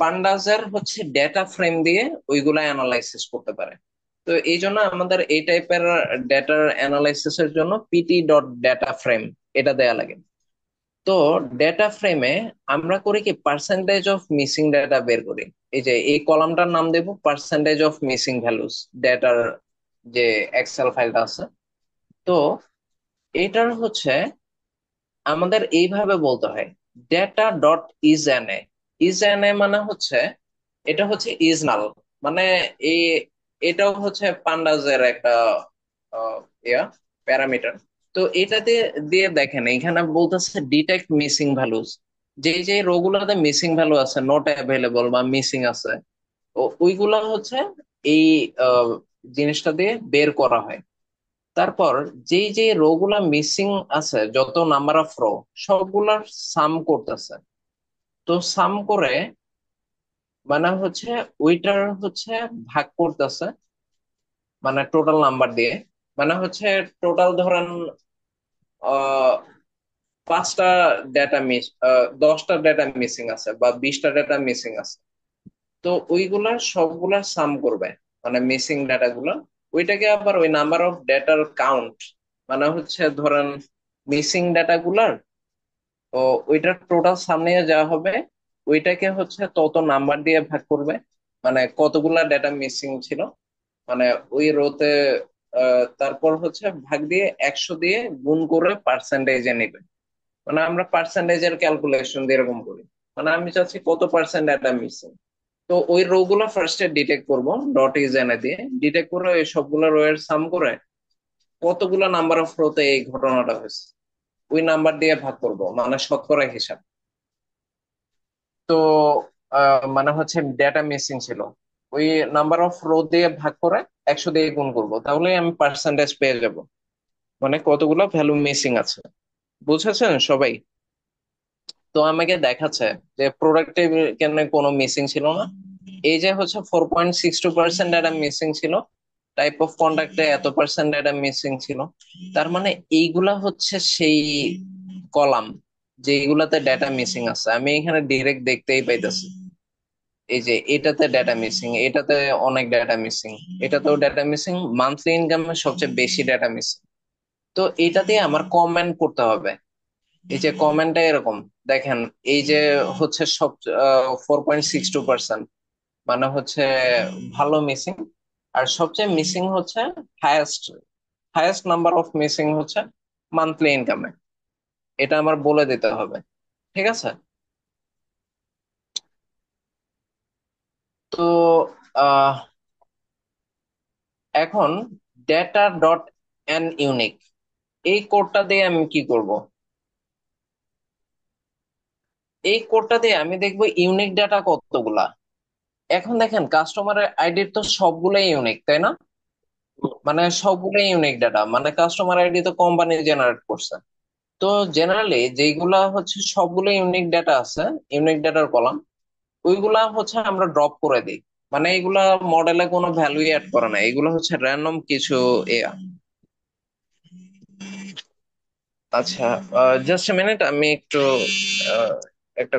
A: পান্ডাজের হচ্ছে ডেটা ফ্রেম দিয়ে ওইগুলা অ্যানালাইসিস করতে পারে। তো এই জন্য আমাদের এই টাইপের ডেটার অ্যানালাইসিসের জন্য পিটি ডট ডেটা ফ্রেম এটা দেয়া লাগে। তো ডেটা ফ্রেমে আমরা করি কি পার্সেন্টেজ অফ মিসিং ডেটা বের করি। এই যে এই কলামটার নাম দেব পার্সেন্টেজ অফ মিসিং ভ্যালুস ডেটার, যে এক্সেল ফাইলটা আছে। তো এটার হচ্ছে আমাদের এইভাবে বলতে হয়, data dot is N A. Is N A মানে হচ্ছে এটা হচ্ছে ইজ নাল, মানে এই এটাও হচ্ছে পান্ডাজের একটা আহ, ইয়া প্যারামিটার। তো এটাতে দিয়ে দেখেন এখানে বলতেছে ডিটেক্ট মিসিং ভ্যালুস, যে যে রোগুলাতে মিসিং ভ্যালু আছে, নট অ্যাভেলেবল বা মিসিং আছে, ওইগুলা হচ্ছে এই আহ, জিনিসটা দিয়ে বের করা হয়। তারপর যেই যে রো গুলা মিসিং আছে, যত নাম্বার অফ রো সবগুলার সাম করতেছে। তো সাম করে মানে হচ্ছে ওইটার হচ্ছে ভাগ করতেছে, মানে টোটাল নাম্বার দিয়ে। মানে হচ্ছে টোটাল ধরেন আহ 5টা ডেটা 10টা ডেটা মিসিং আছে বা 20টা ডেটা মিসিং আছে, তো ওইগুলার সবগুলার সাম করবে, মানে মিসিং ডেটা গুলা। ওইটাকে আবার ওই নাম্বার অফ ডেটার কাউন্ট, মানে হচ্ছে ধরেন মিসিং ডেটা গুলার, তো ওইটার টোটাল সামনে যা হবে ওইটাকে হচ্ছে তত নাম্বার দিয়ে ভাগ করবে, মানে কতগুলা ডেটা মিসিং ছিল, মানে ওই রোতে। তারপর হচ্ছে ভাগ দিয়ে 100 দিয়ে গুণ করে পার্সেন্টেজে নিবে। মানে আমরা পার্সেন্টেজের ক্যালকুলেশন দিয়ে এরকম করি। মানে আমি চাচ্ছি কত পার্সেন্ট ডেটা মিসিং। তো ওই রো গুলো ফার্স্টে ডিটেক্ট করব ডট ইজ এনে দিয়ে, ডিটেক্ট করে ওই সবগুলো রো এর সাম করে কতগুলো নাম্বার অফ রোতে এই ঘটনাটা হয়েছে ওই নাম্বার দিয়ে ভাগ করব, মানে শতকরা হিসাব। তো মানে হচ্ছে ডেটা মিসিং ছিল, ওই নাম্বার অফ রো দিয়ে ভাগ করে 100 দিয়ে গুণ করব, তাহলে আমি পার্সেন্টেজ পেয়ে যাব, মানে কতগুলো ভ্যালু মিসিং আছে। বুঝেছেন সবাই? তো আমাকে দেখাচ্ছে যে প্রোডাক্টে কেন কোনো মিসিং ছিল না। এই যে হচ্ছে 4.62% ডেটা মিসিং ছিল, টাইপ অফ কন্ডাক্টে এত পার্সেন্ট ডেটা মিসিং ছিল। তার মানে এইগুলা হচ্ছে সেই কলাম যেগুলাতে ডেটা মিসিং আছে, আমি এখানে ডিরেক্ট দেখতেই পাইতেছি। এই যে এটাতে ডেটা মিসিং, এটাতে অনেক ডেটা মিসিং, এটাতেও ডেটা মিসিং, মান্থলি ইনকামে সবচেয়ে বেশি ডেটা মিসিং। তো এটাতে আমার কমেন্ট করতে হবে। এই যে কমেন্টটা এরকম দেখেন, এই যে হচ্ছে সব 4.62%, মানে হচ্ছে ভালো মিসিং। আর সবচেয়ে মিসিং হচ্ছে highest highest number of missing হচ্ছে মান্থলি ইনকামে। এটা আমার বলে দিতে হবে, ঠিক আছে? তো আহ এখন ডেটা ডট এন ইউনিক, এই কোডটা দিয়ে আমি কি করব? এই কোডটা দিয়ে আমি দেখবো ইউনিক ডাটা কতগুলা। এখন দেখেন কাস্টমারের আইডির তো সবগুলাই ইউনিক, তাই না? মানে সবগুলাই ইউনিক ডাটা, মানে কাস্টমার আইডি তো কোম্পানি জেনারেট করছে। তো জেনারেলি যেইগুলা হচ্ছে সবগুলো ইউনিক ডাটা আছে, ইউনিক ডাটার কলাম, ওইগুলা হচ্ছে আমরা ড্রপ করে দিই। মানে এইগুলা মডেলে কোনো ভ্যালু অ্যাড করে না, এগুলো হচ্ছে র্যান্ডম কিছু এয়া। আচ্ছা, জাস্ট মিনিট, আমি একটু একটা